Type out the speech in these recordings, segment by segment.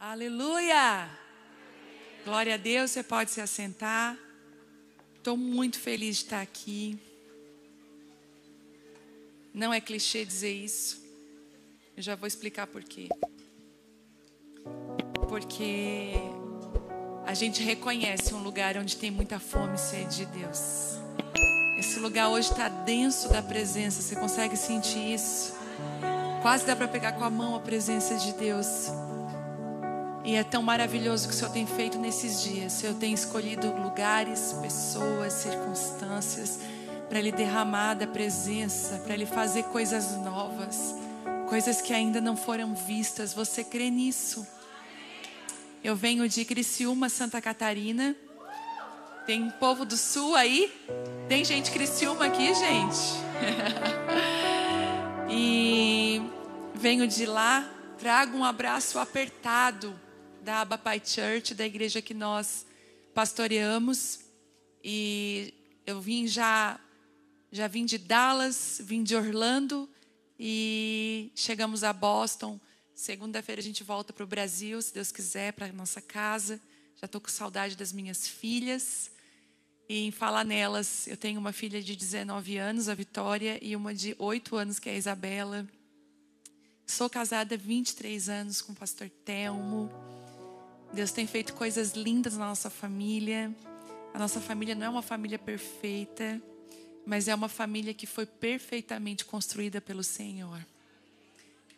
Aleluia! Glória a Deus, você pode se assentar. Estou muito feliz de estar aqui. Não é clichê dizer isso. Eu já vou explicar por quê. Porque a gente reconhece um lugar onde tem muita fome e sede de Deus. Esse lugar hoje está denso da presença. Você consegue sentir isso? Quase dá para pegar com a mão a presença de Deus. E é tão maravilhoso o que o Senhor tem feito nesses dias. O Senhor tem escolhido lugares, pessoas, circunstâncias para Ele derramar da presença, para Ele fazer coisas novas, coisas que ainda não foram vistas. Você crê nisso? Eu venho de Criciúma, Santa Catarina. Tem povo do Sul aí? Tem gente de Criciúma aqui, gente? E venho de lá, trago um abraço apertado da Abba Pai Church, da igreja que nós pastoreamos. E eu já vim de Dallas, vim de Orlando e chegamos a Boston. Segunda-feira a gente volta para o Brasil, se Deus quiser, para a nossa casa. Já estou com saudade das minhas filhas. E em falar nelas, eu tenho uma filha de 19 anos, a Vitória, e uma de 8 anos, que é a Isabela. Sou casada há 23 anos com o pastor Telmo. Deus tem feito coisas lindas na nossa família. A nossa família não é uma família perfeita, mas é uma família que foi perfeitamente construída pelo Senhor.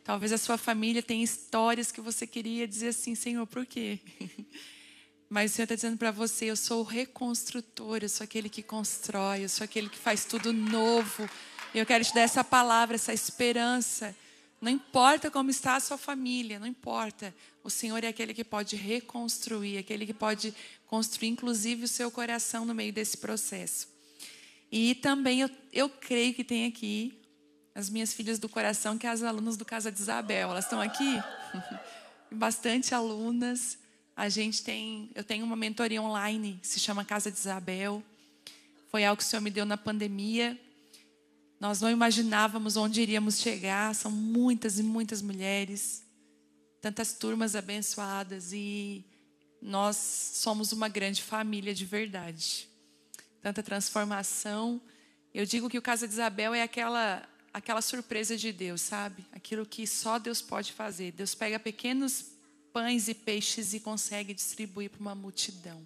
Talvez a sua família tenha histórias que você queria dizer assim: Senhor, por quê? Mas o Senhor está dizendo para você: eu sou o reconstrutor, eu sou aquele que constrói, eu sou aquele que faz tudo novo. E eu quero te dar essa palavra, essa esperança. Não importa como está a sua família, não importa. O Senhor é aquele que pode reconstruir, aquele que pode construir inclusive o seu coração no meio desse processo. E também eu creio que tem aqui as minhas filhas do coração, que é as alunas do Casa de Isabel. Elas estão aqui? Bastante alunas. Eu tenho uma mentoria online que se chama Casa de Isabel. Foi algo que o Senhor me deu na pandemia. Nós não imaginávamos onde iríamos chegar. São muitas e muitas mulheres, tantas turmas abençoadas, e nós somos uma grande família de verdade. Tanta transformação. Eu digo que o Casa de Isabel é aquela surpresa de Deus, sabe? Aquilo que só Deus pode fazer. Deus pega pequenos pães e peixes e consegue distribuir para uma multidão.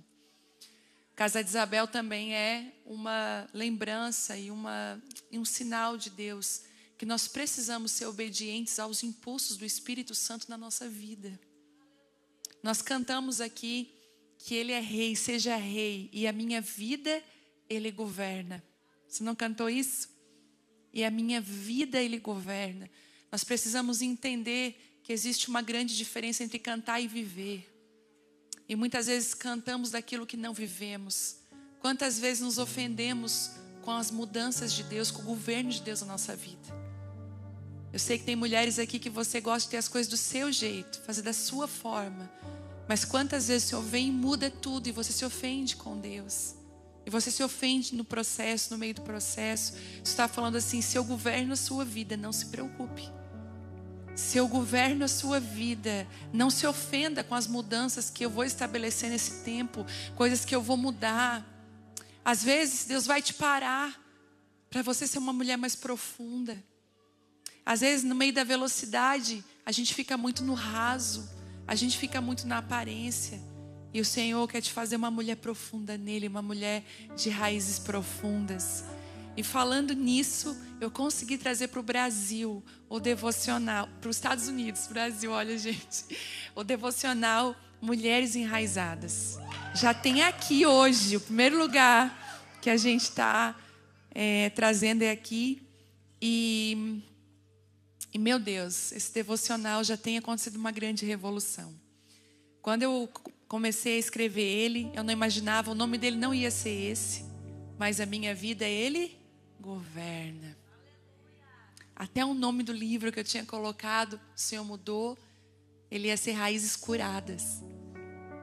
Casa de Isabel também é uma lembrança e um sinal de Deus, que nós precisamos ser obedientes aos impulsos do Espírito Santo na nossa vida. Nós cantamos aqui que Ele é rei, seja rei, e a minha vida Ele governa. Você não cantou isso? E a minha vida Ele governa. Nós precisamos entender que existe uma grande diferença entre cantar e viver. E muitas vezes cantamos daquilo que não vivemos. Quantas vezes nos ofendemos com as mudanças de Deus, com o governo de Deus na nossa vida. Eu sei que tem mulheres aqui que você gosta de ter as coisas do seu jeito, fazer da sua forma. Mas quantas vezes o Senhor vem e muda tudo e você se ofende com Deus? E você se ofende no processo, no meio do processo. Você está falando assim: se eu governo a sua vida, não se preocupe. Se eu governo a sua vida, não se ofenda com as mudanças que eu vou estabelecer nesse tempo, coisas que eu vou mudar. Às vezes Deus vai te parar para você ser uma mulher mais profunda. Às vezes no meio da velocidade a gente fica muito no raso, a gente fica muito na aparência. E o Senhor quer te fazer uma mulher profunda nele, uma mulher de raízes profundas. E falando nisso, eu consegui trazer para o Brasil o devocional, para os Estados Unidos, Brasil, olha gente, o devocional Mulheres Enraizadas. Já tem aqui hoje, o primeiro lugar que a gente está trazendo é aqui. E meu Deus, esse devocional já tem acontecido uma grande revolução. Quando eu comecei a escrever ele, eu não imaginava, o nome dele não ia ser esse, mas a minha vida Ele governa. Até o nome do livro que eu tinha colocado, o Senhor mudou. Ele ia ser Raízes Curadas.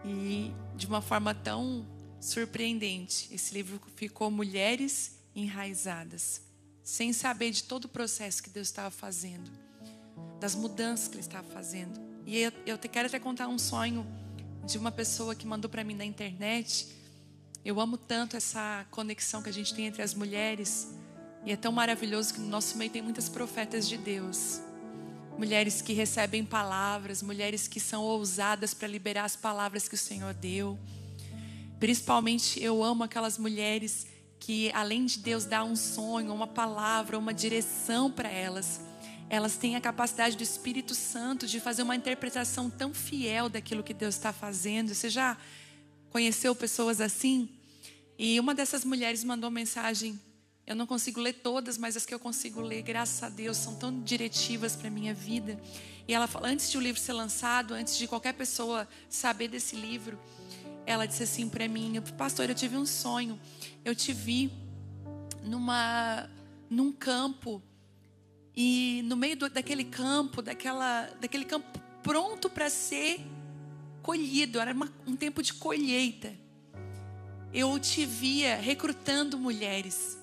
E de uma forma tão surpreendente, esse livro ficou Mulheres Enraizadas. Sem saber de todo o processo que Deus estava fazendo, das mudanças que Ele estava fazendo. E eu quero até contar um sonho de uma pessoa que mandou para mim na internet. Eu amo tanto essa conexão que a gente tem entre as mulheres. E é tão maravilhoso que no nosso meio tem muitas profetas de Deus. Mulheres que recebem palavras, mulheres que são ousadas para liberar as palavras que o Senhor deu. Principalmente eu amo aquelas mulheres que, além de Deus dar um sonho, uma palavra, uma direção para elas, elas têm a capacidade do Espírito Santo de fazer uma interpretação tão fiel daquilo que Deus está fazendo. Você já conheceu pessoas assim? E uma dessas mulheres mandou mensagem. Eu não consigo ler todas, mas as que eu consigo ler, graças a Deus, são tão diretivas para a minha vida. E ela fala, antes de o livro ser lançado, antes de qualquer pessoa saber desse livro, ela disse assim para mim: pastor, eu tive um sonho. Eu te vi num campo, e no meio daquele campo pronto para ser colhido. Era um tempo de colheita. Eu te via recrutando mulheres,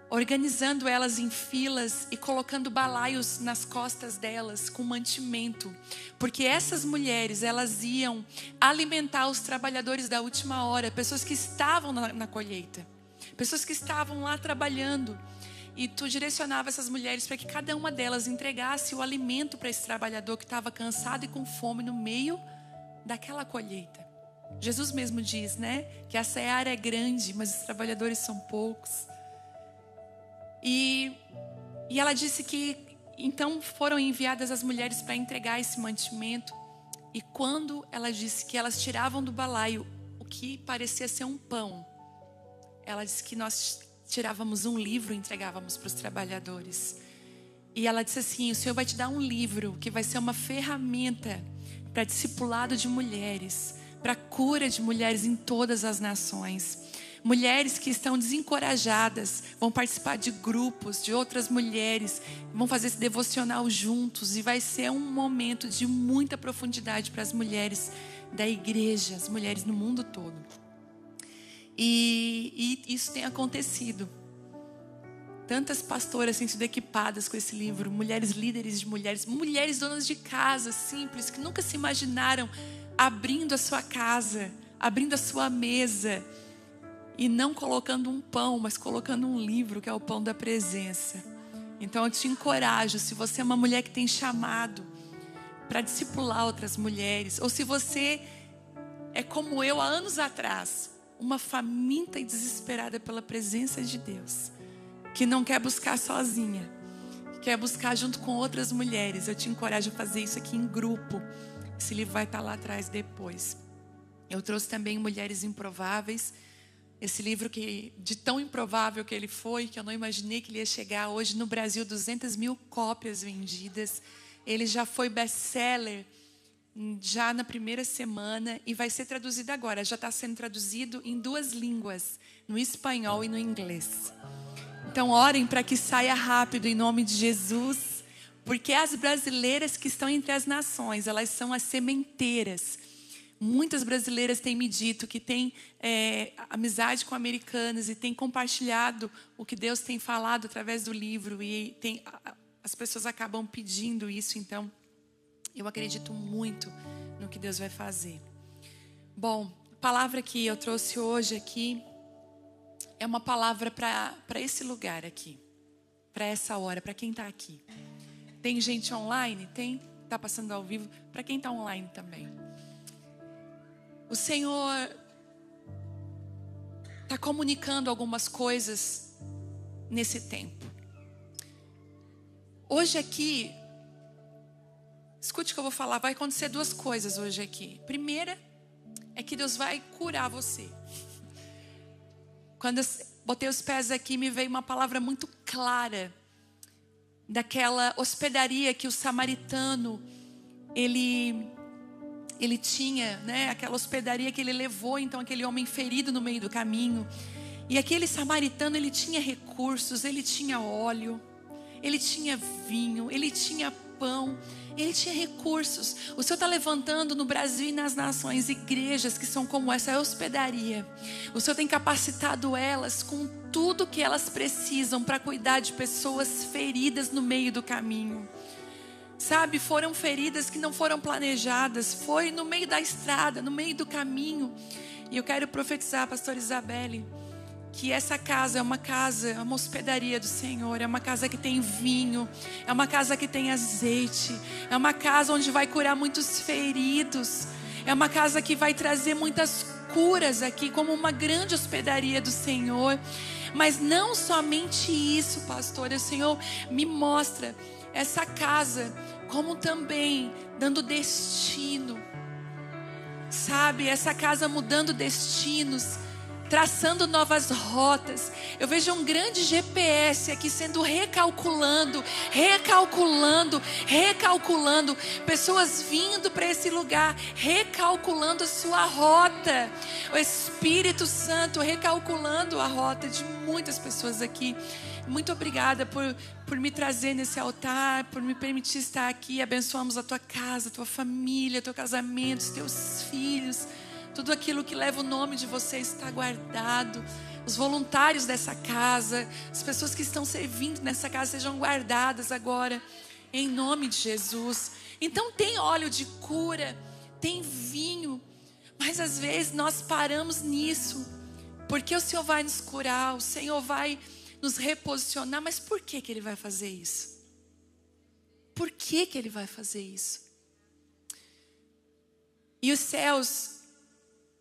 organizando elas em filas e colocando balaios nas costas delas com mantimento, porque essas mulheres, elas iam alimentar os trabalhadores da última hora, pessoas que estavam na colheita, pessoas que estavam lá trabalhando, e tu direcionava essas mulheres para que cada uma delas entregasse o alimento para esse trabalhador que estava cansado e com fome no meio daquela colheita. Jesus mesmo diz, né, que a seara é grande, mas os trabalhadores são poucos. E ela disse que então foram enviadas as mulheres para entregar esse mantimento. E quando ela disse que elas tiravam do balaio o que parecia ser um pão, ela disse que nós tirávamos um livro e entregávamos para os trabalhadores. E ela disse assim: o Senhor vai te dar um livro que vai ser uma ferramenta para discipulado de mulheres, para cura de mulheres em todas as nações. Mulheres que estão desencorajadas vão participar de grupos de outras mulheres, vão fazer esse devocional juntos, e vai ser um momento de muita profundidade para as mulheres da igreja, as mulheres no mundo todo. E isso tem acontecido. Tantas pastoras têm sido equipadas com esse livro, mulheres líderes de mulheres, mulheres donas de casa simples, que nunca se imaginaram abrindo a sua casa, abrindo a sua mesa, e não colocando um pão, mas colocando um livro, que é o pão da presença. Então eu te encorajo, se você é uma mulher que tem chamado para discipular outras mulheres, ou se você é como eu há anos atrás, uma faminta e desesperada pela presença de Deus, que não quer buscar sozinha, que quer buscar junto com outras mulheres, eu te encorajo a fazer isso aqui em grupo. Esse livro vai estar lá atrás depois. Eu trouxe também Mulheres Improváveis. Esse livro que, de tão improvável que ele foi, que eu não imaginei que ele ia chegar. Hoje no Brasil, 200.000 cópias vendidas. Ele já foi best-seller já na primeira semana e vai ser traduzido agora. Já está sendo traduzido em 2 línguas, no espanhol e no inglês. Então orem para que saia rápido em nome de Jesus, porque as brasileiras que estão entre as nações, elas são as sementeiras. Muitas brasileiras têm me dito que têm amizade com americanas e têm compartilhado o que Deus tem falado através do livro, e as pessoas acabam pedindo isso. Então eu acredito muito no que Deus vai fazer. Bom, a palavra que eu trouxe hoje aqui é uma palavra para esse lugar aqui, para essa hora, para quem está aqui. Tem gente online? Tem? Está passando ao vivo? Para quem está online também. O Senhor está comunicando algumas coisas nesse tempo. Hoje aqui, escute o que eu vou falar, vai acontecer 2 coisas hoje aqui. Primeira é que Deus vai curar você. Quando eu botei os pés aqui, me veio uma palavra muito clara daquela hospedaria que o samaritano, ele tinha, né? Aquela hospedaria que ele levou, então, aquele homem ferido no meio do caminho. E aquele samaritano, ele tinha recursos, ele tinha óleo, ele tinha vinho, ele tinha pão, ele tinha recursos. O Senhor está levantando no Brasil e nas nações igrejas que são como essa hospedaria. O Senhor tem capacitado elas com tudo que elas precisam para cuidar de pessoas feridas no meio do caminho. Sabe, foram feridas que não foram planejadas. Foi no meio da estrada, no meio do caminho. E eu quero profetizar, pastor Isabelle, que essa casa, é uma hospedaria do Senhor. É uma casa que tem vinho. É uma casa que tem azeite. É uma casa onde vai curar muitos feridos. É uma casa que vai trazer muitas curas aqui, como uma grande hospedaria do Senhor. Mas não somente isso, pastor. O Senhor me mostra essa casa como também dando destino. Sabe, essa casa mudando destinos, traçando novas rotas. Eu vejo um grande GPS aqui sendo recalculando. Pessoas vindo para esse lugar, recalculando a sua rota. O Espírito Santo recalculando a rota de muitas pessoas aqui. Muito obrigada por me trazer nesse altar, por me permitir estar aqui. Abençoamos a tua casa, a tua família, teu casamento, os teus filhos. Tudo aquilo que leva o nome de vocês está guardado. Os voluntários dessa casa, as pessoas que estão servindo nessa casa, sejam guardadas agora, em nome de Jesus. Então tem óleo de cura, tem vinho, mas às vezes nós paramos nisso, porque o Senhor vai nos curar, o Senhor vai nos reposicionar. Mas por que Ele vai fazer isso? Por que Ele vai fazer isso? E os céus,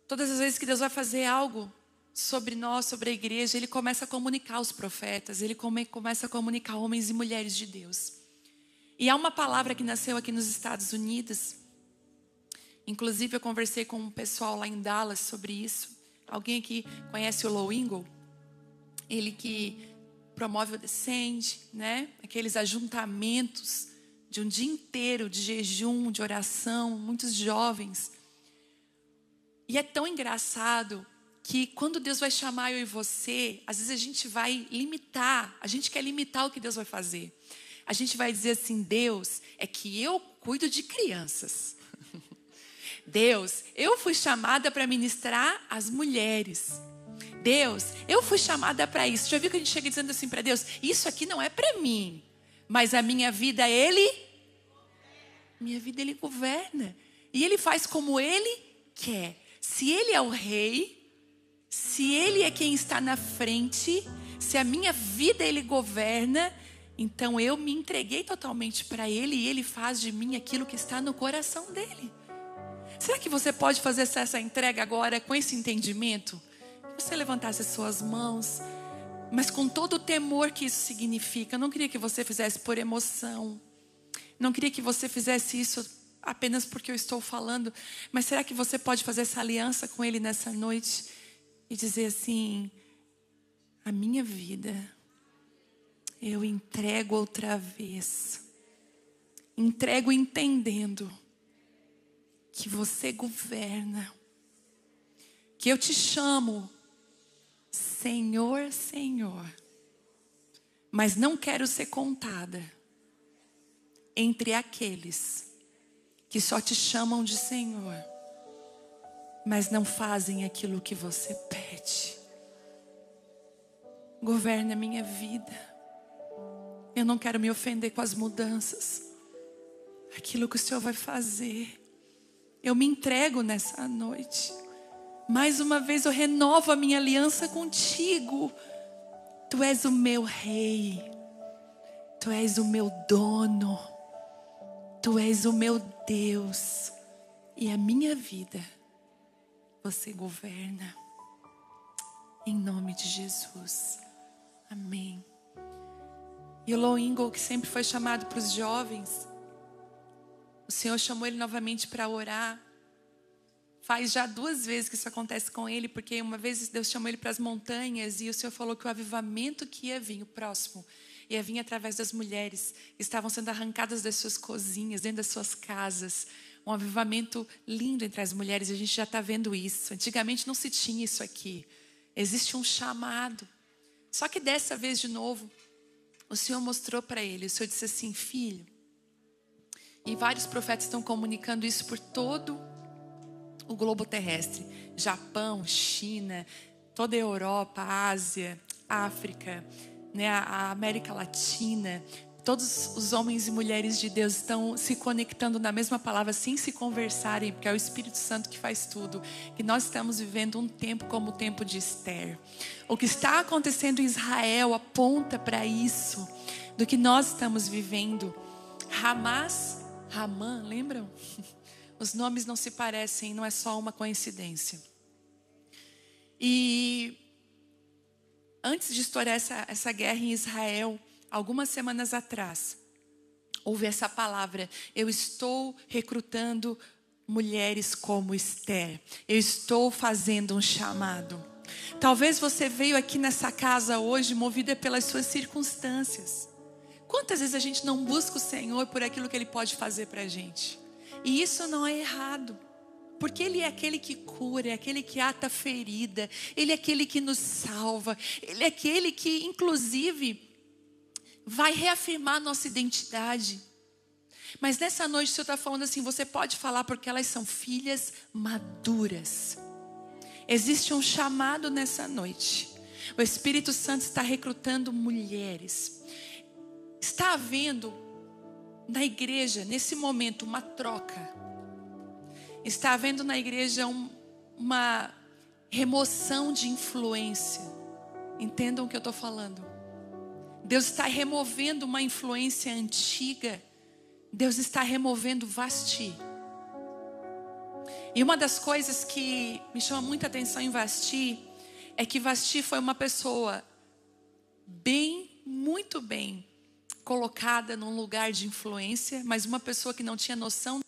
todas as vezes que Deus vai fazer algo sobre nós, sobre a igreja, Ele começa a comunicar os profetas, Ele começa a comunicar homens e mulheres de Deus. E há uma palavra que nasceu aqui nos Estados Unidos. Inclusive eu conversei com um pessoal lá em Dallas sobre isso. Alguém aqui conhece o Low Ingle? Ele que promove o Descende, né? Aqueles ajuntamentos de um dia inteiro de jejum, de oração, muitos jovens. E é tão engraçado que quando Deus vai chamar eu e você, às vezes a gente vai limitar, a gente quer limitar o que Deus vai fazer. A gente vai dizer assim: Deus, é que eu cuido de crianças. Deus, eu fui chamada para ministrar as mulheres. Deus, eu fui chamada para isso. Já viu que a gente chega dizendo assim para Deus: isso aqui não é para mim, mas a minha vida Ele governa. E Ele faz como Ele quer. Se Ele é o rei, se Ele é quem está na frente, se a minha vida Ele governa, então eu me entreguei totalmente para Ele e Ele faz de mim aquilo que está no coração dEle. Será que você pode fazer essa entrega agora com esse entendimento? Que você levantasse as suas mãos, mas com todo o temor que isso significa. Eu não queria que você fizesse por emoção. Não queria que você fizesse isso apenas porque eu estou falando. Mas será que você pode fazer essa aliança com Ele nessa noite e dizer assim: a minha vida eu entrego outra vez. Entrego entendendo que você governa, que eu te chamo Senhor, Senhor, mas não quero ser contada entre aqueles que só te chamam de Senhor, mas não fazem aquilo que você pede. Governa a minha vida. Eu não quero me ofender com as mudanças, aquilo que o Senhor vai fazer. Eu me entrego nessa noite. Mais uma vez eu renovo a minha aliança contigo. Tu és o meu rei. Tu és o meu dono. Tu és o meu Deus. E a minha vida você governa. Em nome de Jesus. Amém. E o Low Ingle, que sempre foi chamado para os jovens, o Senhor chamou ele novamente para orar. Faz já 2 vezes que isso acontece com ele, porque uma vez Deus chamou ele para as montanhas e o Senhor falou que o avivamento que ia vir, o próximo, ia vir através das mulheres que estavam sendo arrancadas das suas cozinhas, dentro das suas casas. Um avivamento lindo entre as mulheres, e a gente já está vendo isso. Antigamente não se tinha isso aqui. Existe um chamado. Só que dessa vez de novo, o Senhor mostrou para ele. O Senhor disse assim: filho, e vários profetas estão comunicando isso por todo o globo terrestre. Japão, China, toda a Europa, Ásia, África, né, a América Latina. todos os homens e mulheres de Deus estão se conectando na mesma palavra, sem se conversarem, porque é o Espírito Santo que faz tudo. Que nós estamos vivendo um tempo como o tempo de Esther. O que está acontecendo em Israel aponta para isso, do que nós estamos vivendo. Ramã, lembram? Os nomes não se parecem, não é só uma coincidência. E antes de estourar essa guerra em Israel, algumas semanas atrás, houve essa palavra: eu estou recrutando mulheres como Esther. Eu estou fazendo um chamado. Talvez você veio aqui nessa casa hoje movida pelas suas circunstâncias. Quantas vezes a gente não busca o Senhor por aquilo que Ele pode fazer para a gente? E isso não é errado. Porque Ele é aquele que cura, é aquele que ata a ferida. Ele é aquele que nos salva. Ele é aquele que, inclusive, vai reafirmar a nossa identidade. Mas nessa noite o Senhor está falando assim: você pode falar porque elas são filhas maduras. Existe um chamado nessa noite. O Espírito Santo está recrutando mulheres. Está havendo na igreja, nesse momento, uma troca. Está havendo na igreja uma remoção de influência. Entendam o que eu estou falando. Deus está removendo uma influência antiga. Deus está removendo Vasti. E uma das coisas que me chama muita atenção em Vasti é que Vasti foi uma pessoa muito bem colocada num lugar de influência, mas uma pessoa que não tinha noção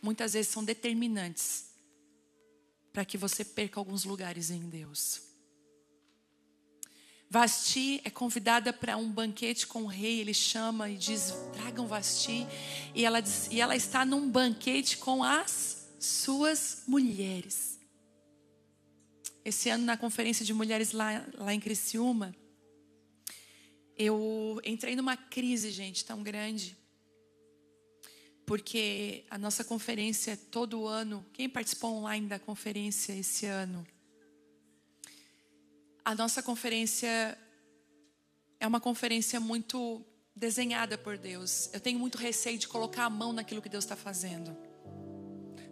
muitas vezes são determinantes para que você perca alguns lugares em Deus. Vasti é convidada para um banquete com o rei. Ele chama e diz: tragam Vasti. E ela está num banquete com as suas mulheres. Esse ano, na conferência de mulheres lá em Criciúma, eu entrei numa crise, gente, tão grande. Porque a nossa conferência todo ano, quem participou online da conferência esse ano? A nossa conferência é uma conferência muito desenhada por Deus. Eu tenho muito receio de colocar a mão naquilo que Deus está fazendo.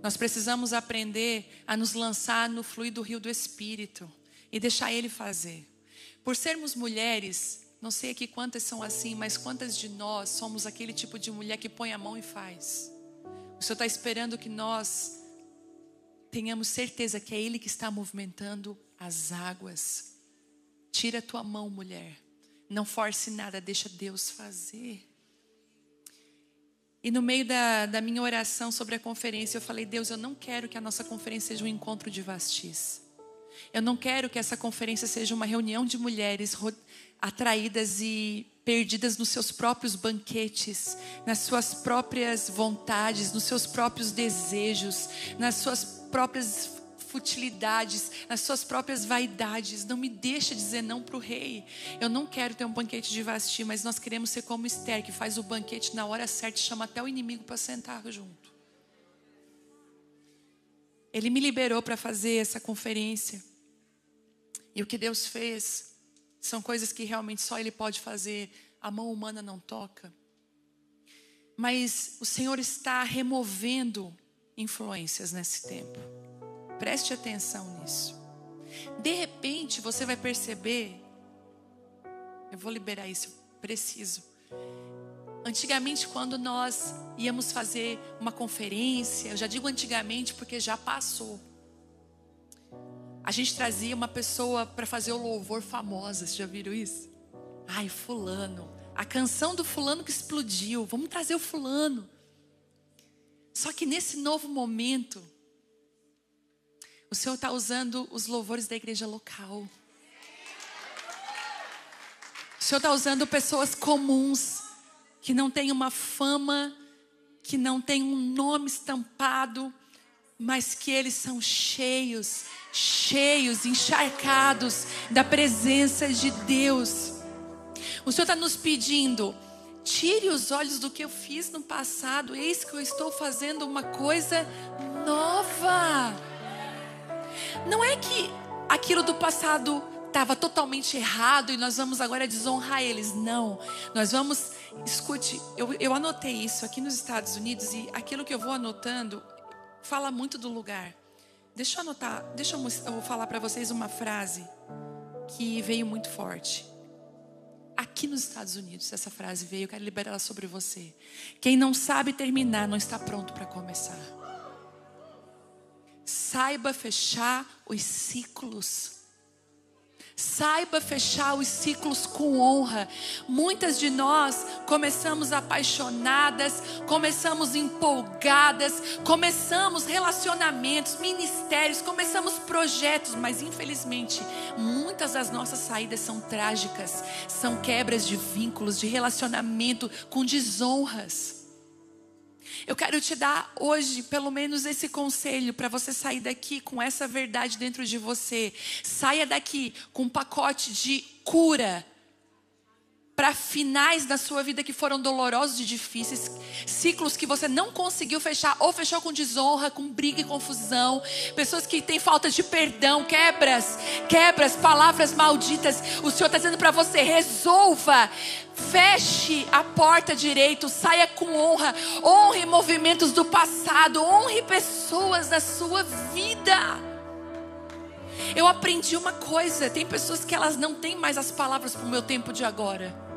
Nós precisamos aprender a nos lançar no fluir do rio do Espírito e deixar Ele fazer. Por sermos mulheres, não sei aqui quantas são assim, mas quantas de nós somos aquele tipo de mulher que põe a mão e faz? O Senhor está esperando que nós tenhamos certeza que é Ele que está movimentando as águas. Tira a tua mão, mulher. Não force nada, deixa Deus fazer. E no meio da minha oração sobre a conferência, eu falei: Deus, eu não quero que a nossa conferência seja um encontro de Vastis. Eu não quero que essa conferência seja uma reunião de mulheres atraídas e perdidas nos seus próprios banquetes, nas suas próprias vontades, nos seus próprios desejos, nas suas próprias futilidades, nas suas próprias vaidades. Não me deixa dizer não para o rei. Eu não quero ter um banquete de Vasti, mas nós queremos ser como Esther, que faz o banquete na hora certa e chama até o inimigo para sentar junto. Ele me liberou para fazer essa conferência. E o que Deus fez são coisas que realmente só Ele pode fazer. A mão humana não toca. Mas o Senhor está removendo influências nesse tempo. Preste atenção nisso. De repente você vai perceber. Eu vou liberar isso, eu preciso. Antigamente, quando nós íamos fazer uma conferência, eu já digo antigamente porque já passou, a gente trazia uma pessoa para fazer o louvor famosa. Vocês já viram isso? Ai, fulano, a canção do fulano que explodiu, vamos trazer o fulano. Só que nesse novo momento, o Senhor está usando os louvores da igreja local. O Senhor está usando pessoas comuns, que não têm uma fama, que não têm um nome estampado, mas que eles são cheios, encharcados da presença de Deus. O Senhor está nos pedindo: Tire os olhos do que eu fiz no passado. Eis que eu estou fazendo uma coisa nova. Não é que aquilo do passado estava totalmente errado e nós vamos agora desonrar eles. Não, nós vamos... Escute, eu anotei isso aqui nos Estados Unidos e aquilo que eu vou anotando fala muito do lugar. Deixa eu anotar, eu vou falar para vocês uma frase que veio muito forte. Aqui nos Estados Unidos, essa frase veio, eu quero liberar ela sobre você. Quem não sabe terminar, não está pronto para começar. Saiba fechar os ciclos. Saiba fechar os ciclos com honra. Muitas de nós começamos apaixonadas, começamos empolgadas, começamos relacionamentos, ministérios, começamos projetos, mas infelizmente muitas das nossas saídas são trágicas, são quebras de vínculos, de relacionamento com desonras. Eu quero te dar hoje pelo menos esse conselho para você sair daqui com essa verdade dentro de você. Saia daqui com um pacote de cura para finais da sua vida que foram dolorosos e difíceis. Ciclos que você não conseguiu fechar ou fechou com desonra, com briga e confusão. Pessoas que têm falta de perdão, quebras, palavras malditas. O Senhor está dizendo para você, resolva. Feche a porta direito, saia com honra. Honre movimentos do passado, honre pessoas da sua vida. Eu aprendi uma coisa, tem pessoas que elas não têm mais as palavras para o meu tempo de agora.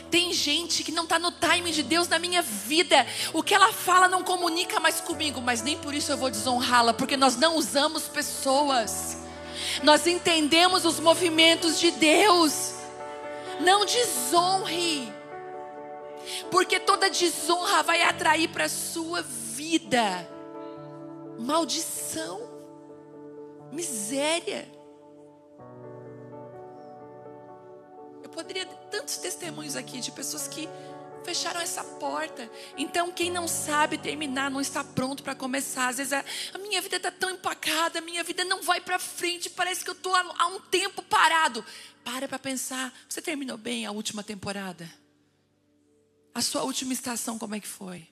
Tem gente que não está no timing de Deus na minha vida. O que ela fala não comunica mais comigo, mas nem por isso eu vou desonrá-la, porque nós não usamos pessoas. Nós entendemos os movimentos de Deus. Não desonre, porque toda desonra vai atrair para a sua vida maldição, miséria. Eu poderia ter tantos testemunhos aqui de pessoas que fecharam essa porta. Então quem não sabe terminar não está pronto para começar. Às vezes a minha vida está tão empacada, a minha vida não vai para frente, parece que eu estou há um tempo parado. Para pensar, você terminou bem a última temporada? A sua última estação como é que foi?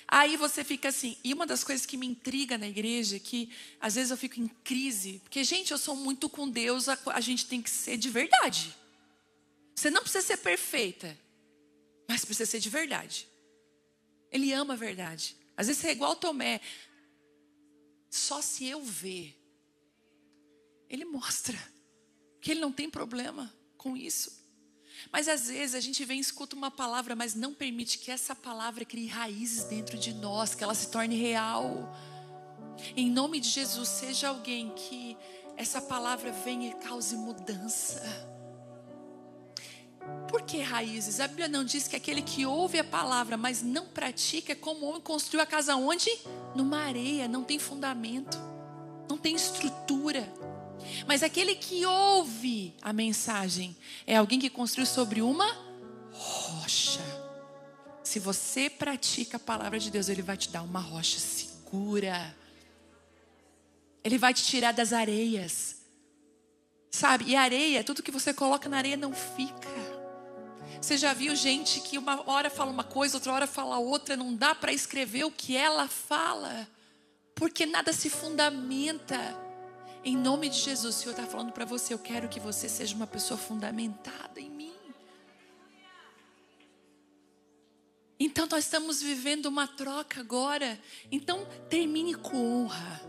Aí você fica assim, e uma das coisas que me intriga na igreja é que às vezes eu fico em crise, porque gente, eu sou muito com Deus, a gente tem que ser de verdade. Você não precisa ser perfeita, mas precisa ser de verdade. Ele ama a verdade. Às vezes você é igual Tomé, só se eu ver. Ele mostra que ele não tem problema com isso. Mas às vezes a gente vem e escuta uma palavra, mas não permite que essa palavra crie raízes dentro de nós, que ela se torne real. Em nome de Jesus, seja alguém que essa palavra venha e cause mudança. Por que raízes? A Bíblia não diz que aquele que ouve a palavra, mas não pratica, é como o homem construiu a casa onde? Numa areia, não tem fundamento, não tem estrutura. Mas aquele que ouve a mensagem é alguém que construiu sobre uma rocha. Se você pratica a palavra de Deus, Ele vai te dar uma rocha segura. Ele vai te tirar das areias. Sabe? E areia, tudo que você coloca na areia não fica. Você já viu gente que uma hora fala uma coisa, outra hora fala outra, não dá para escrever o que ela fala, porque nada se fundamenta. Em nome de Jesus, o Senhor está falando para você, eu quero que você seja uma pessoa fundamentada em mim. Então nós estamos vivendo uma troca agora. Então termine com honra.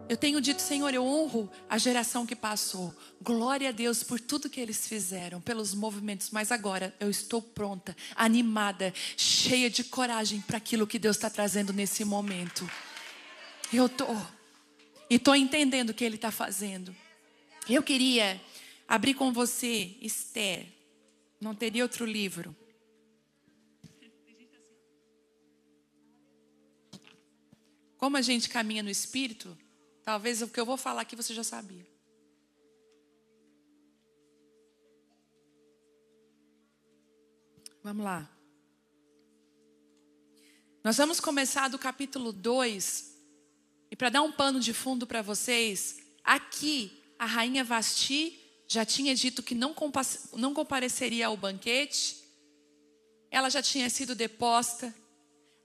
Eu tenho dito, Senhor, eu honro a geração que passou. Glória a Deus por tudo que eles fizeram, pelos movimentos. Mas agora eu estou pronta, animada, cheia de coragem para aquilo que Deus está trazendo nesse momento. Eu estou entendendo o que Ele está fazendo. Eu queria abrir com você Esther. Não teria outro livro. Como a gente caminha no Espírito, talvez o que eu vou falar aqui você já sabia. Vamos lá. Nós vamos começar do capítulo 2. E para dar um pano de fundo para vocês, aqui a rainha Vasti já tinha dito que não compareceria ao banquete. Ela já tinha sido deposta.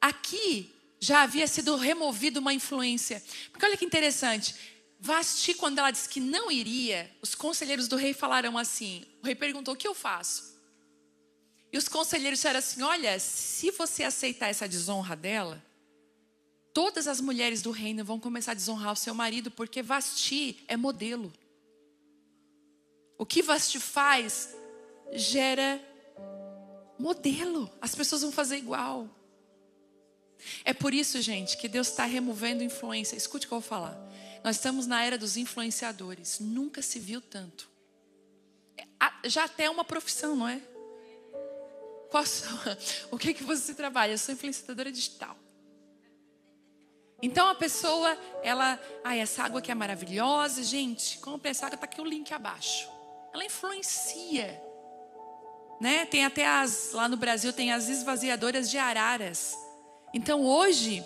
Aqui já havia sido removida uma influência. Porque olha que interessante. Vasti, quando ela disse que não iria, os conselheiros do rei falaram assim. O rei perguntou: o que eu faço? E os conselheiros disseram assim: olha, se você aceitar essa desonra dela, todas as mulheres do reino vão começar a desonrar o seu marido, porque Vasti é modelo. O que Vasti faz gera modelo. As pessoas vão fazer igual. É por isso, gente, que Deus está removendo influência. Escute o que eu vou falar. Nós estamos na era dos influenciadores. Nunca se viu tanto. Já até é uma profissão, não é? O que você trabalha? Eu sou influenciadora digital. Então a pessoa, essa água aqui é maravilhosa. Gente, compre essa água, está aqui o link abaixo. Ela influencia. Né? Tem até lá no Brasil tem as esvaziadoras de araras. Então hoje,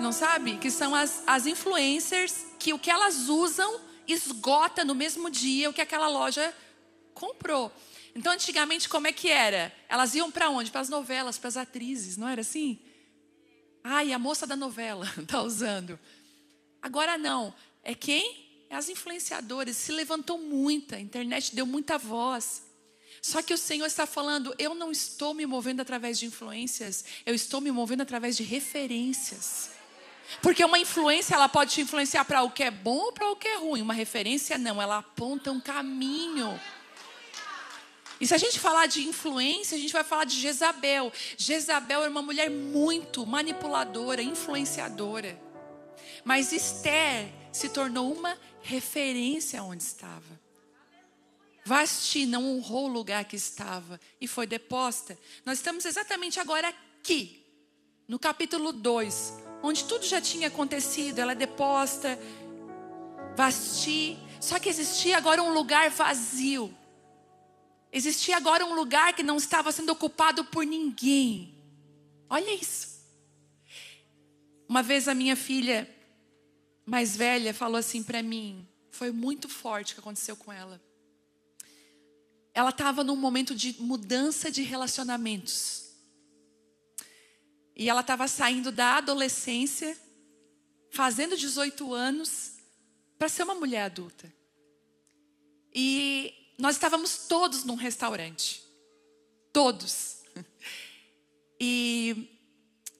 não sabe? Que são as influencers que o que elas usam esgota no mesmo dia o que aquela loja comprou. Então antigamente como é que era? Elas iam para onde? Para as novelas, para as atrizes, não era assim? Ai, a moça da novela está usando. Agora não, é quem? É as influenciadoras. Se levantou muita, a internet deu muita voz. Só que o Senhor está falando: eu não estou me movendo através de influências, eu estou me movendo através de referências. Porque uma influência, ela pode te influenciar para o que é bom ou para o que é ruim. Uma referência não, ela aponta um caminho. E se a gente falar de influência, a gente vai falar de Jezabel. Jezabel era uma mulher muito manipuladora, influenciadora. Mas Esther se tornou uma referência onde estava. Vasti não honrou o lugar que estava e foi deposta. Nós estamos exatamente agora aqui, no capítulo 2, onde tudo já tinha acontecido. Ela é deposta, Vasti. Só que existia agora um lugar vazio. Existia agora um lugar que não estava sendo ocupado por ninguém. Olha isso. Uma vez a minha filha mais velha falou assim para mim, foi muito forte o que aconteceu com ela. Ela estava num momento de mudança de relacionamentos. E ela estava saindo da adolescência, fazendo 18 anos, para ser uma mulher adulta. E nós estávamos todos num restaurante. Todos. E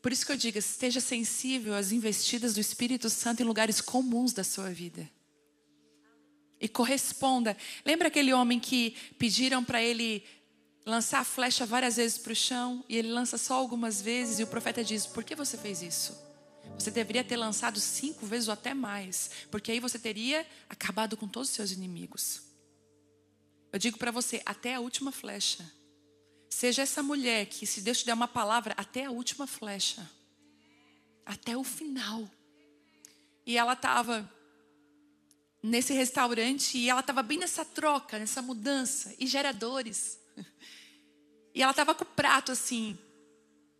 por isso que eu digo, esteja sensível às investidas do Espírito Santo em lugares comuns da sua vida. E corresponda. Lembra aquele homem que pediram para ele lançar a flecha várias vezes para o chão? E ele lança só algumas vezes e o profeta diz: por que você fez isso? Você deveria ter lançado 5 vezes ou até mais. Porque aí você teria acabado com todos os seus inimigos. Eu digo para você, até a última flecha. Seja essa mulher que, se Deus te der uma palavra, até a última flecha. Até o final. E ela estava nesse restaurante e ela estava bem nessa troca, nessa mudança. E geradores. E ela estava com o prato assim.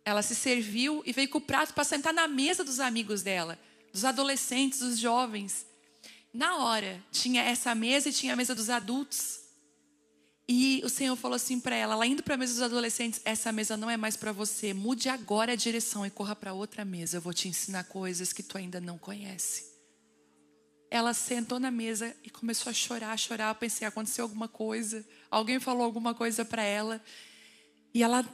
Ela se serviu e veio com o prato para sentar na mesa dos amigos dela. Dos adolescentes, dos jovens. Na hora, tinha essa mesa e tinha a mesa dos adultos. E o Senhor falou assim para ela indo para a mesa dos adolescentes: essa mesa não é mais para você, mude agora a direção e corra para outra mesa, eu vou te ensinar coisas que tu ainda não conhece. Ela sentou na mesa e começou a chorar, eu pensei, aconteceu alguma coisa, alguém falou alguma coisa para ela. E ela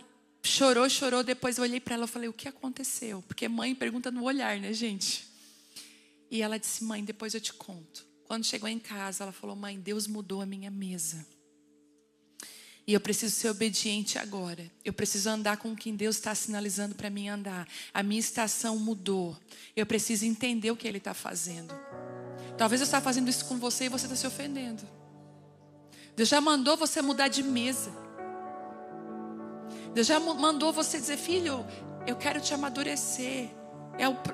chorou, depois eu olhei para ela e falei: o que aconteceu? Porque mãe pergunta no olhar, né, gente? E ela disse: mãe, depois eu te conto. Quando chegou em casa, ela falou: mãe, Deus mudou a minha mesa. E eu preciso ser obediente agora. Eu preciso andar com quem Deus está sinalizando para mim andar. A minha estação mudou. Eu preciso entender o que Ele está fazendo. Talvez eu esteja fazendo isso com você e você está se ofendendo. Deus já mandou você mudar de mesa. Deus já mandou você dizer: filho, eu quero te amadurecer.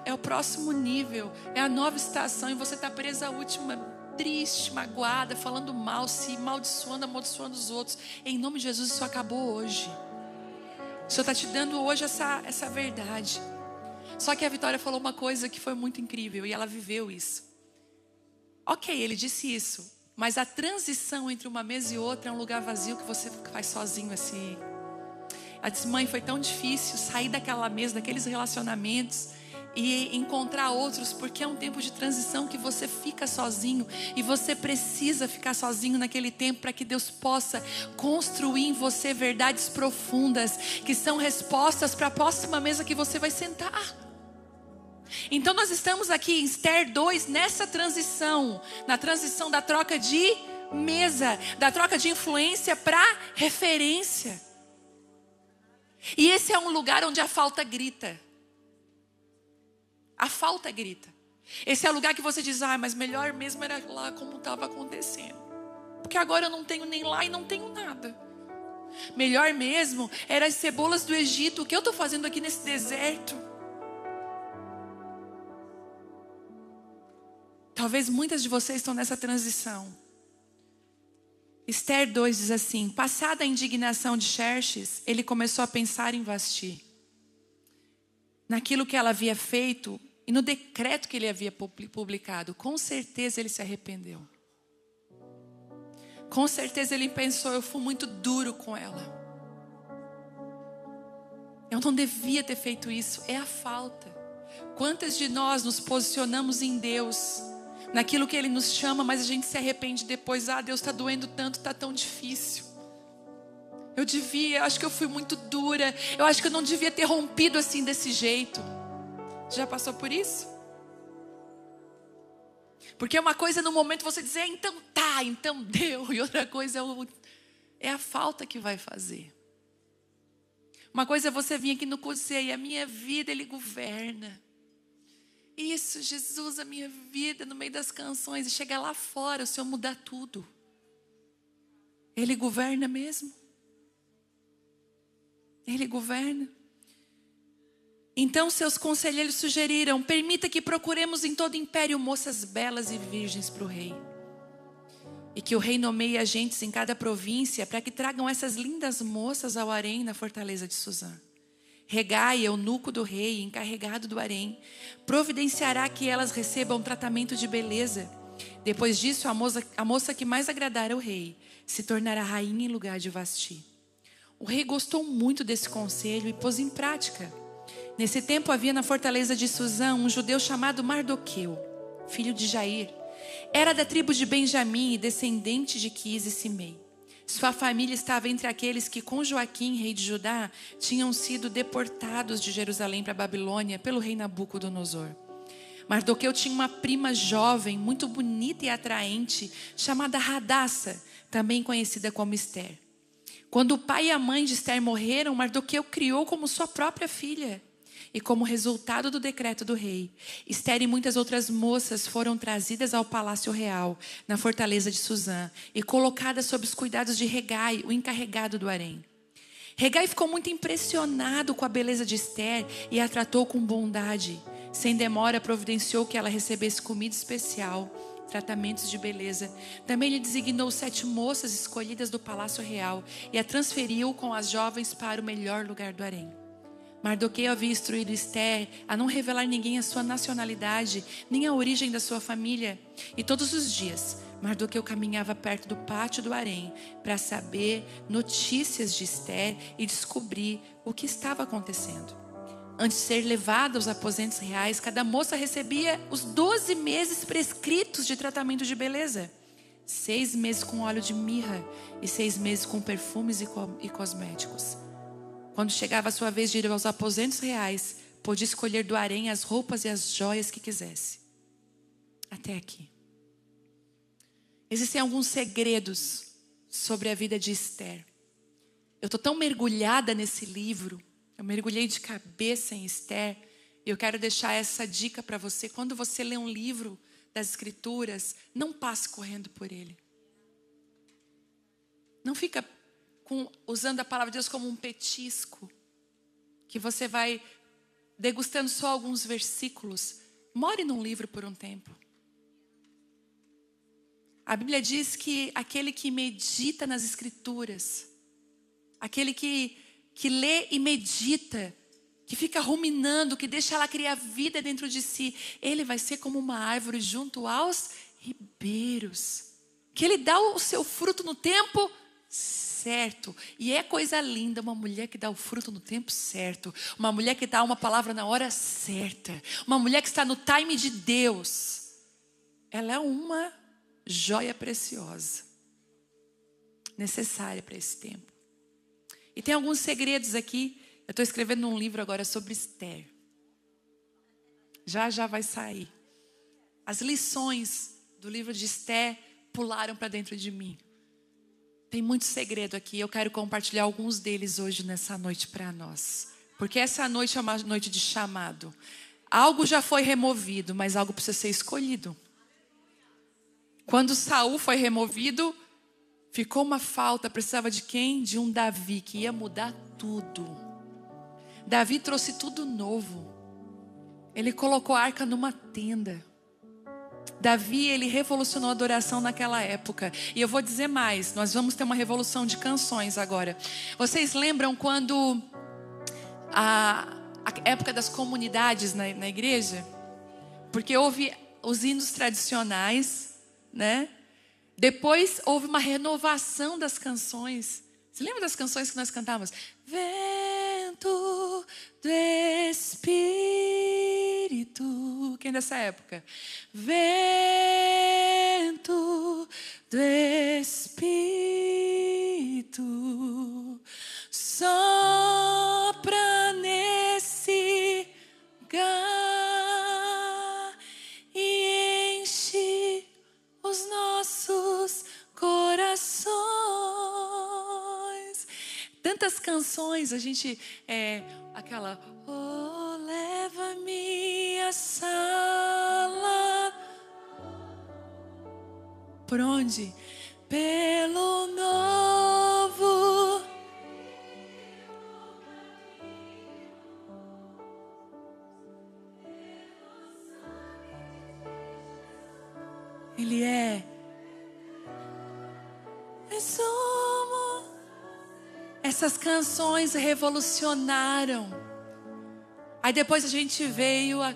É o próximo nível. É a nova estação. E você está presa à última, triste, magoada, falando mal, se amaldiçoando os outros. Em nome de Jesus, isso acabou hoje. O Senhor está te dando hoje essa verdade. Só que a Vitória falou uma coisa que foi muito incrível e ela viveu isso. Ok, ele disse isso. Mas a transição entre uma mesa e outra é um lugar vazio que você faz sozinho assim. Ela disse, mãe, foi tão difícil sair daquela mesa, daqueles relacionamentos e encontrar outros, porque é um tempo de transição que você fica sozinho e você precisa ficar sozinho naquele tempo para que Deus possa construir em você verdades profundas que são respostas para a próxima mesa que você vai sentar. Então nós estamos aqui em Esther 2 nessa transição, na transição da troca de mesa, da troca de influência para referência. E esse é um lugar onde a falta grita. A falta grita. Esse é o lugar que você diz, mas melhor mesmo era lá como estava acontecendo. Porque agora eu não tenho nem lá e não tenho nada. Melhor mesmo era as cebolas do Egito. O que eu estou fazendo aqui nesse deserto? Talvez muitas de vocês estão nessa transição. Esther 2 diz assim, passada a indignação de Xerxes, ele começou a pensar em Vasti. Naquilo que ela havia feito e no decreto que ele havia publicado. Com certeza ele se arrependeu. Com certeza ele pensou, eu fui muito duro com ela. Eu não devia ter feito isso, é a falta. Quantas de nós nos posicionamos em Deus, naquilo que Ele nos chama, mas a gente se arrepende depois. Deus está doendo tanto, está tão difícil. Eu acho que eu fui muito dura. Eu acho que eu não devia ter rompido assim desse jeito. Já passou por isso? Porque uma coisa no momento você dizer, então tá, então deu. E outra coisa é a falta que vai fazer. Uma coisa é você vir aqui no culto e dizer, a minha vida Ele governa. Isso, Jesus, a minha vida no meio das canções. E chegar lá fora, o Senhor mudar tudo. Ele governa mesmo. Ele governa. Então seus conselheiros sugeriram, permita que procuremos em todo o império moças belas e virgens para o rei. E que o rei nomeie agentes em cada província para que tragam essas lindas moças ao harém na fortaleza de Suzã. Regai, eunuco do rei, encarregado do harém, providenciará que elas recebam tratamento de beleza. Depois disso, a moça que mais agradar ao rei se tornará rainha em lugar de Vasti. O rei gostou muito desse conselho e pôs em prática. Nesse tempo havia na fortaleza de Suzã um judeu chamado Mardoqueu, filho de Jair. Era da tribo de Benjamim e descendente de Quis e Simei. Sua família estava entre aqueles que com Joaquim, rei de Judá, tinham sido deportados de Jerusalém para a Babilônia pelo rei Nabucodonosor. Mardoqueu tinha uma prima jovem, muito bonita e atraente, chamada Hadassa, também conhecida como Esther. Quando o pai e a mãe de Esther morreram, Mardoqueu criou como sua própria filha. E como resultado do decreto do rei, Esther e muitas outras moças foram trazidas ao palácio real, na fortaleza de Suzã, e colocadas sob os cuidados de Regai, o encarregado do harém. Regai ficou muito impressionado com a beleza de Esther e a tratou com bondade. Sem demora, providenciou que ela recebesse comida especial, tratamentos de beleza. Também lhe designou 7 moças escolhidas do palácio real e a transferiu com as jovens para o melhor lugar do harém. Mardoqueu havia instruído Esther a não revelar ninguém a sua nacionalidade, nem a origem da sua família. E todos os dias, Mardoqueu caminhava perto do pátio do harém para saber notícias de Esther e descobrir o que estava acontecendo. Antes de ser levada aos aposentos reais, cada moça recebia os 12 meses prescritos de tratamento de beleza. 6 meses com óleo de mirra e 6 meses com perfumes e cosméticos. Quando chegava a sua vez de ir aos aposentos reais, podia escolher do harém as roupas e as joias que quisesse. Até aqui. Existem alguns segredos sobre a vida de Esther. Eu estou tão mergulhada nesse livro. Eu mergulhei de cabeça em Esther. E eu quero deixar essa dica para você. Quando você lê um livro das Escrituras, não passe correndo por ele. Não fica usando a palavra de Deus como um petisco, que você vai degustando só alguns versículos. More num livro por um tempo. A Bíblia diz que aquele que medita nas Escrituras, aquele que lê e medita, que fica ruminando, que deixa ela criar vida dentro de si, ele vai ser como uma árvore junto aos ribeiros. Que Ele dá o seu fruto no tempo certo. E é coisa linda uma mulher que dá o fruto no tempo certo. Uma mulher que dá uma palavra na hora certa. Uma mulher que está no time de Deus. Ela é uma joia preciosa. Necessária para esse tempo. E tem alguns segredos aqui. Eu estou escrevendo um livro agora sobre Esther. Já vai sair. As lições do livro de Esther pularam para dentro de mim. Tem muito segredo aqui. Eu quero compartilhar alguns deles hoje nessa noite para nós. Porque essa noite é uma noite de chamado. Algo já foi removido, mas algo precisa ser escolhido. Quando Saul foi removido, ficou uma falta. Precisava de quem? De um Davi que ia mudar tudo. Davi trouxe tudo novo. Ele colocou a arca numa tenda. Davi, ele revolucionou a adoração naquela época. E eu vou dizer mais, nós vamos ter uma revolução de canções agora. Vocês lembram quando a época das comunidades na igreja? Porque houve os hinos tradicionais, né? Depois houve uma renovação das canções. Você lembra das canções que nós cantávamos? Vento do Espírito. Quem é dessa época? Vento do Espírito sopra nesse lugar e enche os nossos corações. Tantas canções, a gente aquela oh, leva-me a sala. Por onde? Pelo novo. Ele é resumo. Essas canções revolucionaram. Aí depois a gente veio a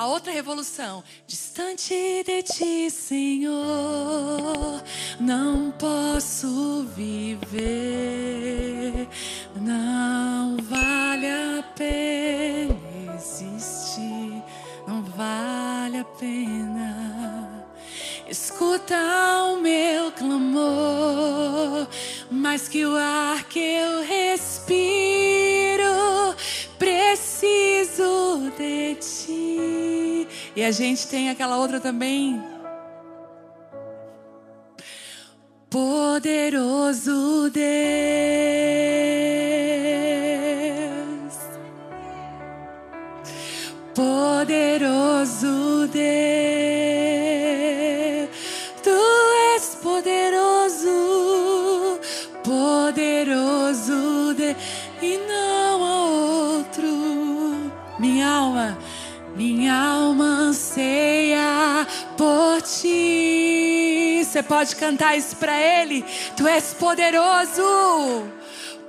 outra revolução. Distante de ti, Senhor, não posso viver. Não vale a pena existir. Não vale a pena. Escuta o meu clamor, mais que o ar que eu respiro, preciso de ti. E a gente tem aquela outra também. Poderoso Deus, poderoso Deus. Poderoso, poderoso e não há outro. Minha alma anseia por ti. Você pode cantar isso para Ele? Tu és poderoso,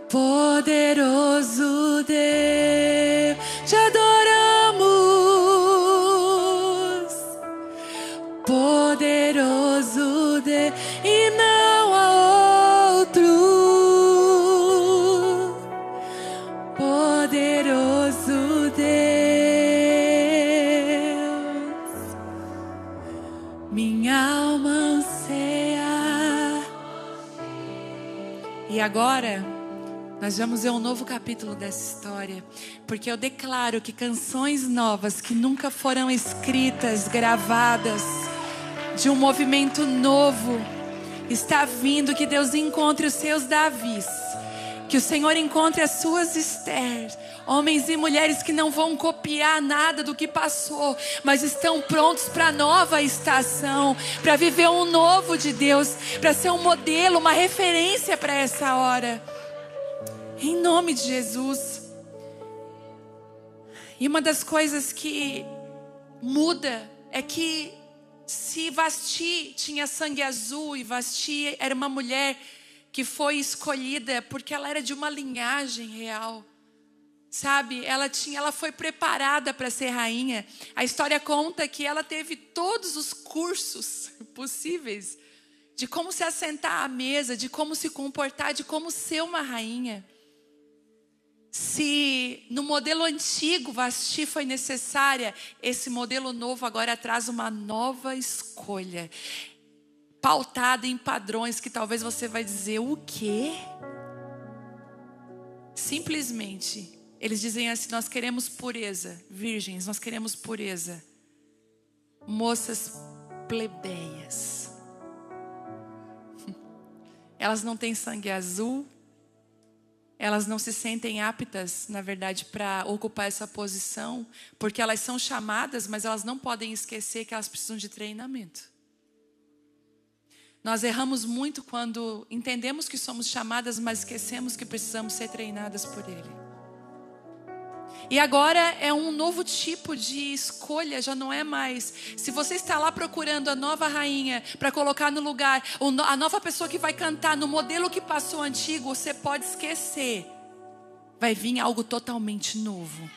poderoso Deus. Te adoramos, poderoso Deus, e não há outro. Poderoso Deus, minha alma anseia. E agora nós vamos ver um novo capítulo dessa história, porque eu declaro que canções novas que nunca foram escritas, gravadas, de um movimento novo está vindo. Que Deus encontre os seus Davis, que o Senhor encontre as suas Esther, homens e mulheres que não vão copiar nada do que passou, mas estão prontos para a nova estação, para viver um novo de Deus, para ser um modelo, uma referência para essa hora, em nome de Jesus. E uma das coisas que muda é que se Vasti tinha sangue azul, e Vasti era uma mulher que foi escolhida porque ela era de uma linhagem real. Sabe, ela foi preparada para ser rainha. A história conta que ela teve todos os cursos possíveis de como se assentar à mesa, de como se comportar, de como ser uma rainha. Se no modelo antigo Vasti foi necessária, esse modelo novo agora traz uma nova escolha, pautada em padrões que talvez você vai dizer, o quê? Simplesmente, eles dizem assim, nós queremos pureza, virgens, nós queremos pureza. Moças plebeias. Elas não têm sangue azul. Elas não se sentem aptas, na verdade, para ocupar essa posição. Porque elas são chamadas, mas elas não podem esquecer que elas precisam de treinamento. Nós erramos muito quando entendemos que somos chamadas, mas esquecemos que precisamos ser treinadas por Ele. E agora é um novo tipo de escolha, já não é mais. Se você está lá procurando a nova rainha para colocar no lugar, a nova pessoa que vai cantar no modelo que passou antigo, você pode esquecer. Vai vir algo totalmente novo.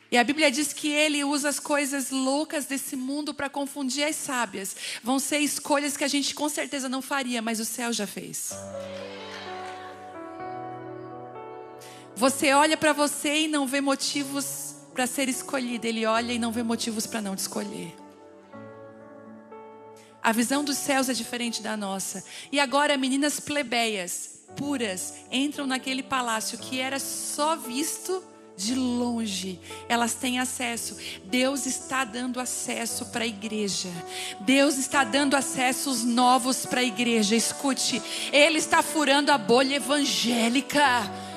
E a Bíblia diz que Ele usa as coisas loucas desse mundo para confundir as sábias. Vão ser escolhas que a gente com certeza não faria, mas o céu já fez. Você olha para você e não vê motivos para ser escolhido. Ele olha e não vê motivos para não te escolher. A visão dos céus é diferente da nossa. E agora meninas plebeias, puras, entram naquele palácio que era só visto de longe. Elas têm acesso. Deus está dando acesso para a igreja. Deus está dando acessos novos para a igreja. Escute, Ele está furando a bolha evangélica.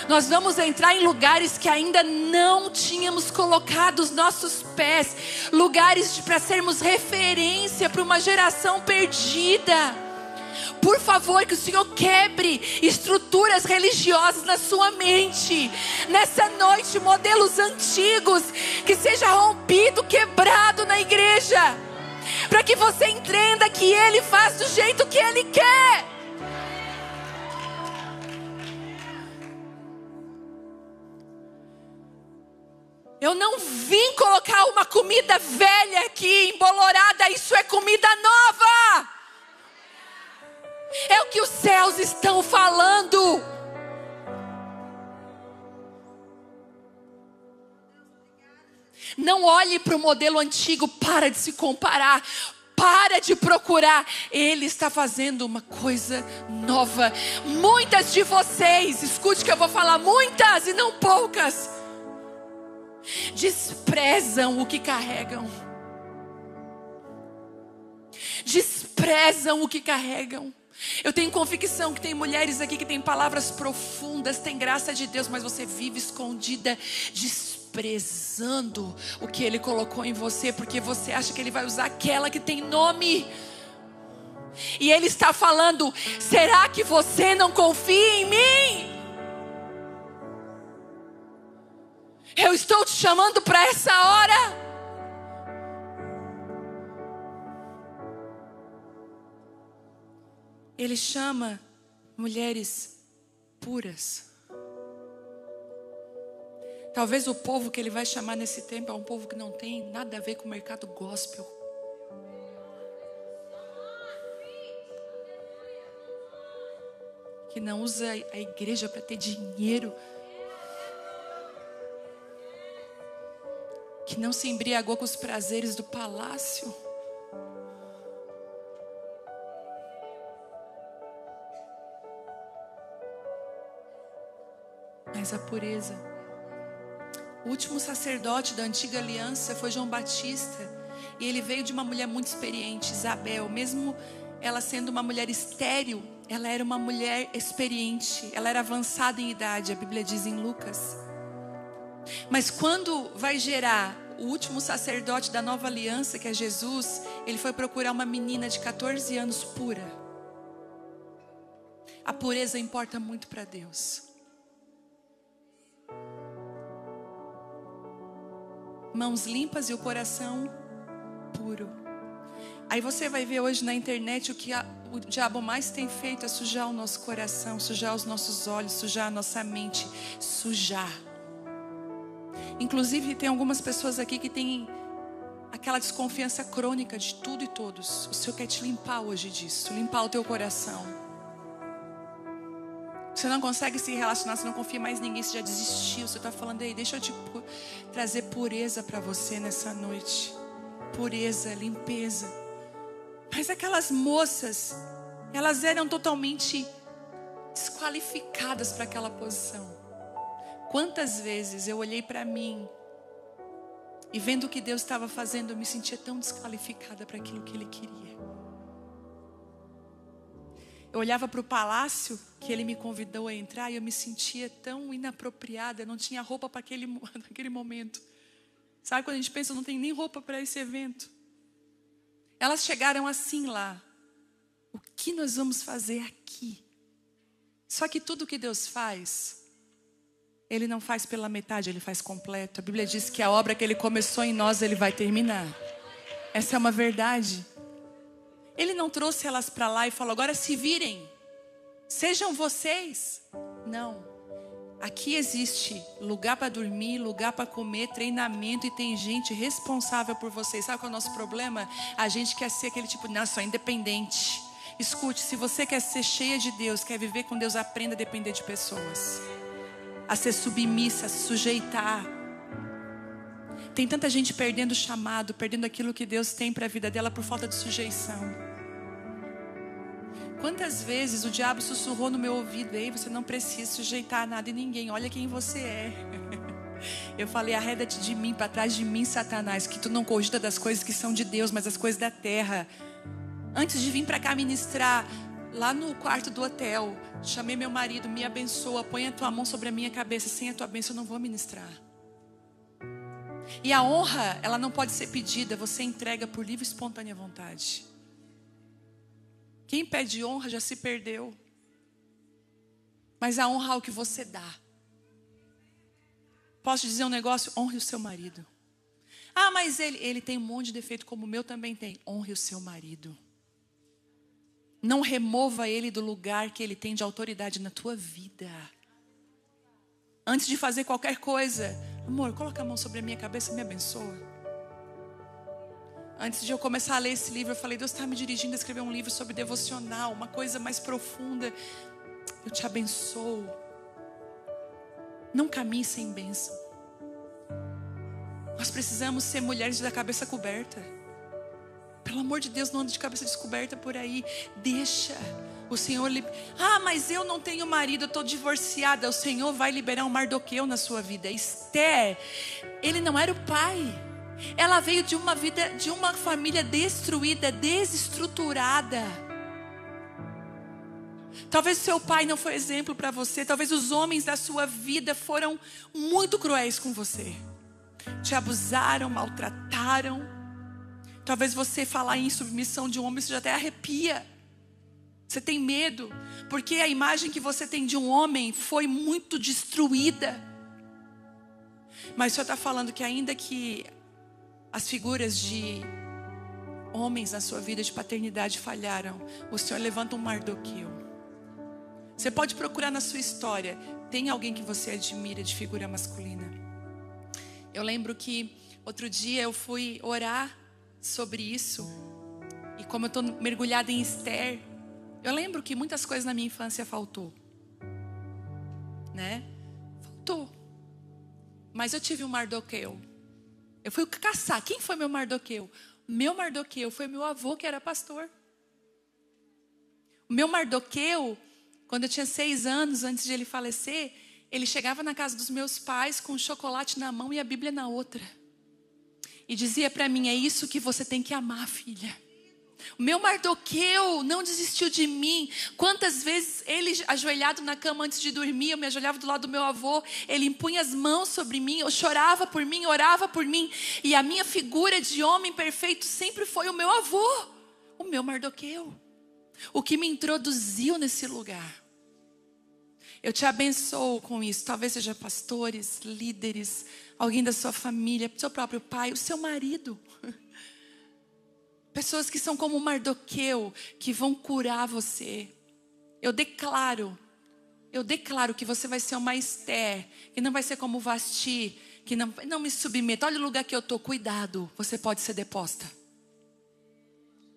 Nós vamos entrar em lugares que ainda não tínhamos colocado os nossos pés. Lugares para sermos referência para uma geração perdida. Por favor, que o Senhor quebre estruturas religiosas na sua mente. Nessa noite, modelos antigos, que seja rompido, quebrado na igreja. Para que você entenda que Ele faz do jeito que Ele quer. Eu não vim colocar uma comida velha aqui, embolorada. Isso é comida nova. É o que os céus estão falando. Não olhe para o modelo antigo. Para de se comparar. Para de procurar. Ele está fazendo uma coisa nova. Muitas de vocês, escute que eu vou falar, muitas e não poucas, desprezam o que carregam. Desprezam o que carregam. Eu tenho convicção que tem mulheres aqui que têm palavras profundas, tem graça de Deus, mas você vive escondida, desprezando o que Ele colocou em você, porque você acha que Ele vai usar aquela que tem nome. E Ele está falando, será que você não confia em mim? Eu estou te chamando para essa hora. Ele chama mulheres puras. Talvez o povo que Ele vai chamar nesse tempo é um povo que não tem nada a ver com o mercado gospel. Que não usa a igreja para ter dinheiro. Que não se embriagou com os prazeres do palácio. Mas a pureza. O último sacerdote da antiga aliança foi João Batista. E ele veio de uma mulher muito experiente, Isabel. Mesmo ela sendo uma mulher estéril, ela era uma mulher experiente. Ela era avançada em idade, a Bíblia diz em Lucas. Mas quando vai gerar o último sacerdote da nova aliança, que é Jesus, ele foi procurar uma menina de 14 anos pura. A pureza importa muito para Deus. Mãos limpas e o coração puro. Aí você vai ver hoje na internet o que o diabo mais tem feito é sujar o nosso coração, sujar os nossos olhos, sujar a nossa mente, sujar. Inclusive tem algumas pessoas aqui que têm aquela desconfiança crônica de tudo e todos. O Senhor quer te limpar hoje disso, limpar o teu coração. Você não consegue se relacionar, você não confia mais em ninguém, você já desistiu. Você está falando, ei, deixa eu te trazer pureza para você nessa noite. Pureza, limpeza. Mas aquelas moças, elas eram totalmente desqualificadas para aquela posição. Quantas vezes eu olhei para mim e vendo o que Deus estava fazendo, eu me sentia tão desqualificada para aquilo que Ele queria. Eu olhava para o palácio que Ele me convidou a entrar e eu me sentia tão inapropriada, não tinha roupa para aquele momento. Sabe quando a gente pensa, não tem nem roupa para esse evento? Elas chegaram assim lá. O que nós vamos fazer aqui? Só que tudo que Deus faz, Ele não faz pela metade, Ele faz completo. A Bíblia diz que a obra que Ele começou em nós, Ele vai terminar. Essa é uma verdade. Ele não trouxe elas para lá e falou, agora se virem. Sejam vocês. Não. Aqui existe lugar para dormir, lugar para comer, treinamento e tem gente responsável por vocês. Sabe qual é o nosso problema? A gente quer ser aquele tipo de nação independente. Escute, se você quer ser cheia de Deus, quer viver com Deus, aprenda a depender de pessoas. A ser submissa, a se sujeitar. Tem tanta gente perdendo o chamado, perdendo aquilo que Deus tem para a vida dela por falta de sujeição. Quantas vezes o diabo sussurrou no meu ouvido, ei, você não precisa sujeitar a nada e ninguém, olha quem você é. Eu falei, arreda-te de mim, para trás de mim, Satanás, que tu não cogita das coisas que são de Deus, mas as coisas da terra. Antes de vir para cá ministrar, lá no quarto do hotel, chamei meu marido, me abençoa, põe a tua mão sobre a minha cabeça, sem a tua bênção eu não vou ministrar. E a honra, ela não pode ser pedida, você entrega por livre e espontânea vontade. Quem pede honra já se perdeu. Mas a honra é o que você dá. Posso te dizer um negócio? Honre o seu marido. Ah, mas ele tem um monte de defeito como o meu também tem. Honre o seu marido. Não remova ele do lugar que ele tem de autoridade na tua vida. Antes de fazer qualquer coisa, amor, coloca a mão sobre a minha cabeça e me abençoa. Antes de eu começar a ler esse livro, eu falei, Deus está me dirigindo a escrever um livro sobre devocional, uma coisa mais profunda. Eu te abençoo. Não caminhe sem bênção. Nós precisamos ser mulheres da cabeça coberta. Pelo amor de Deus, não ande de cabeça descoberta por aí. Deixa o Senhor. Ah, mas eu não tenho marido, eu estou divorciada. O Senhor vai liberar um Mardoqueu na sua vida. Esther, ele não era o pai. Ela veio de uma vida, de uma família destruída, desestruturada. Talvez o seu pai não foi exemplo para você. Talvez os homens da sua vida foram muito cruéis com você. Te abusaram, maltrataram. Talvez você falar em submissão de um homem, você já até arrepia. Você tem medo, porque a imagem que você tem de um homem foi muito destruída. Mas o Senhor está falando que ainda que as figuras de homens na sua vida de paternidade falharam, o Senhor levanta um Mardoqueu. Você pode procurar na sua história, tem alguém que você admira de figura masculina. Eu lembro que outro dia eu fui orar sobre isso. E como eu estou mergulhada em Esther, eu lembro que muitas coisas na minha infância faltou. Né? Faltou. Mas eu tive um Mardoqueu. Eu fui caçar. Quem foi meu Mardoqueu? Meu Mardoqueu foi meu avô, que era pastor. O meu Mardoqueu, quando eu tinha 6 anos, antes de ele falecer, ele chegava na casa dos meus pais com um chocolate na mão e a Bíblia na outra. E dizia para mim, é isso que você tem que amar, filha. O meu Mardoqueu não desistiu de mim. Quantas vezes ele, ajoelhado na cama antes de dormir, eu me ajoelhava do lado do meu avô, ele impunha as mãos sobre mim, eu chorava por mim, orava por mim. E a minha figura de homem perfeito sempre foi o meu avô, o meu Mardoqueu, o que me introduziu nesse lugar. Eu te abençoo com isso. Talvez seja pastores, líderes, alguém da sua família, seu próprio pai, o seu marido. Pessoas que são como Mardoqueu, que vão curar você. Eu declaro que você vai ser uma Esther, que não vai ser como Vasti, que não me submeta. Olha o lugar que eu estou, cuidado, você pode ser deposta.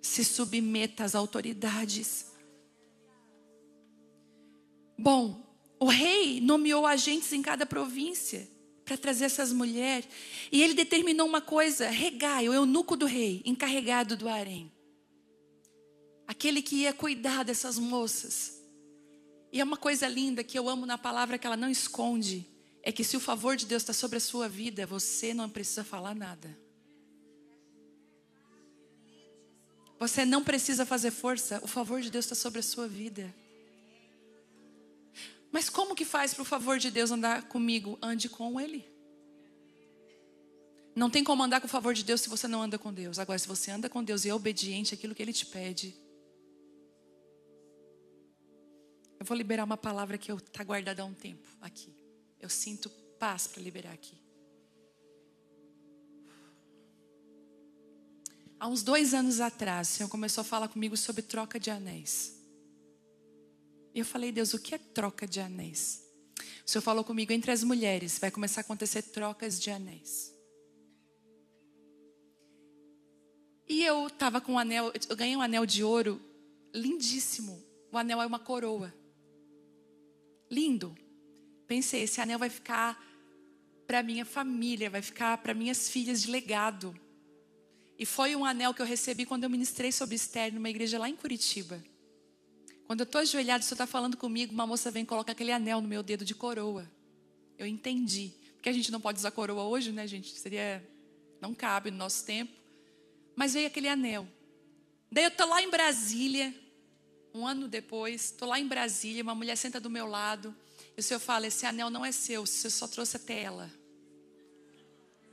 Se submeta às autoridades. Bom, o rei nomeou agentes em cada província para trazer essas mulheres. E ele determinou uma coisa: Regai, o eunuco do rei, encarregado do harém. Aquele que ia cuidar dessas moças. E é uma coisa linda que eu amo na palavra, que ela não esconde. É que se o favor de Deus está sobre a sua vida, você não precisa falar nada. Você não precisa fazer força. O favor de Deus está sobre a sua vida. Mas como que faz para o favor de Deus andar comigo? Ande com Ele. Não tem como andar com o favor de Deus se você não anda com Deus. Agora, se você anda com Deus e é obediente àquilo que Ele te pede. Eu vou liberar uma palavra que está guardada há um tempo aqui. Eu sinto paz para liberar aqui. Há uns 2 anos atrás, o Senhor começou a falar comigo sobre troca de anéis. E eu falei: Deus, o que é troca de anéis? O Senhor falou comigo: entre as mulheres vai começar a acontecer trocas de anéis. E eu estava com um anel, eu ganhei um anel de ouro lindíssimo. O anel é uma coroa. Lindo. Pensei, esse anel vai ficar para minha família, vai ficar para minhas filhas de legado. E foi um anel que eu recebi quando eu ministrei sobre Esther numa igreja lá em Curitiba. Quando eu estou ajoelhado, o Senhor está falando comigo, uma moça vem e coloca aquele anel no meu dedo de coroa. Eu entendi. Porque a gente não pode usar coroa hoje, né, gente? Não cabe no nosso tempo. Mas veio aquele anel. Daí eu estou lá em Brasília, um ano depois, estou lá em Brasília, uma mulher senta do meu lado. E o Senhor fala: esse anel não é seu, o Senhor só trouxe até ela.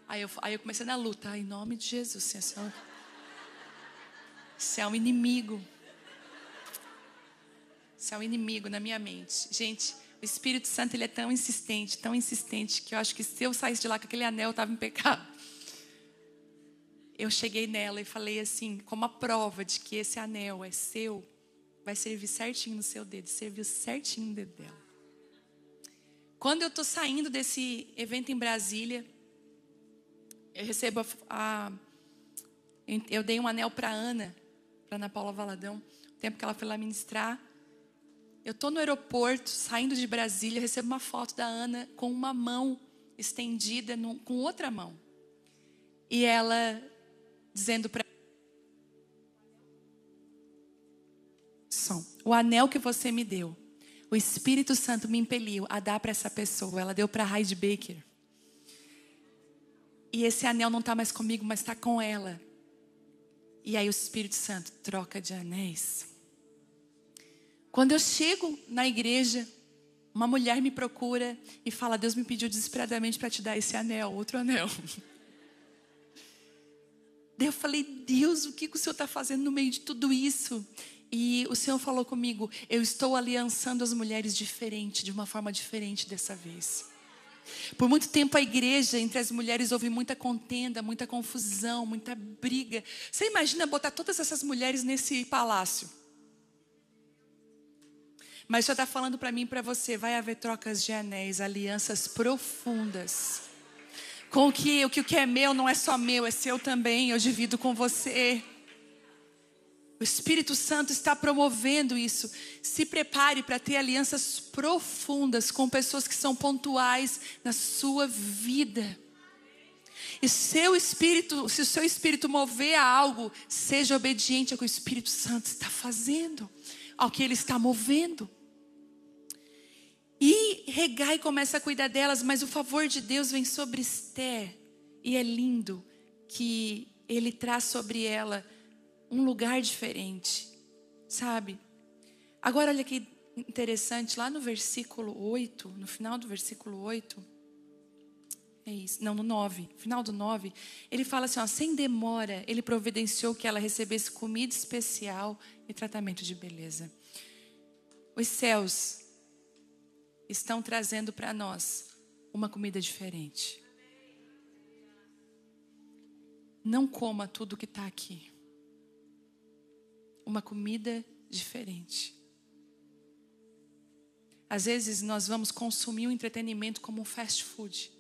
Aí eu comecei na luta. Em nome de Jesus, Senhor. Você é um inimigo. Você é um inimigo na minha mente. Gente, o Espírito Santo, ele é tão insistente, que eu acho que se eu saísse de lá com aquele anel, eu estava em pecado. Eu cheguei nela e falei assim, como a prova de que esse anel é seu, vai servir certinho no seu dedo. Serviu certinho no dedo dela. Quando eu estou saindo desse evento em Brasília, eu recebo eu dei um anel para Ana Paula Valadão, no tempo que ela foi lá ministrar. Eu estou no aeroporto, saindo de Brasília, recebo uma foto da Ana com uma mão estendida com outra mão. E ela dizendo para o anel que você me deu, o Espírito Santo me impeliu a dar para essa pessoa. Ela deu para a Heidi Baker. E esse anel não está mais comigo, mas está com ela. E aí o Espírito Santo troca de anéis. Quando eu chego na igreja, uma mulher me procura e fala: Deus me pediu desesperadamente para te dar esse anel, outro anel. Daí eu falei: Deus, o que o Senhor está fazendo no meio de tudo isso? E o Senhor falou comigo: eu estou aliançando as mulheres diferente, de uma forma diferente dessa vez. Por muito tempo a igreja, entre as mulheres, houve muita contenda, muita confusão, muita briga. Você imagina botar todas essas mulheres nesse palácio? Mas o Senhor está falando para mim e para você: vai haver trocas de anéis, alianças profundas. Com o que é meu não é só meu, é seu também, eu divido com você. O Espírito Santo está promovendo isso. Se prepare para ter alianças profundas com pessoas que são pontuais na sua vida. E se o seu espírito mover a algo, seja obediente ao que o Espírito Santo está fazendo, ao que Ele está movendo. E Regai começa a cuidar delas, mas o favor de Deus vem sobre Esther. E é lindo que Ele traz sobre ela um lugar diferente, sabe? Agora olha que interessante, lá no versículo 8, no final do versículo 8, é isso, não, no 9, final do 9, ele fala assim, ó, sem demora, ele providenciou que ela recebesse comida especial e tratamento de beleza. Os céus estão trazendo para nós uma comida diferente. Não coma tudo que está aqui. uma comida diferente. Às vezes nós vamos consumir o entretenimento como um fast food.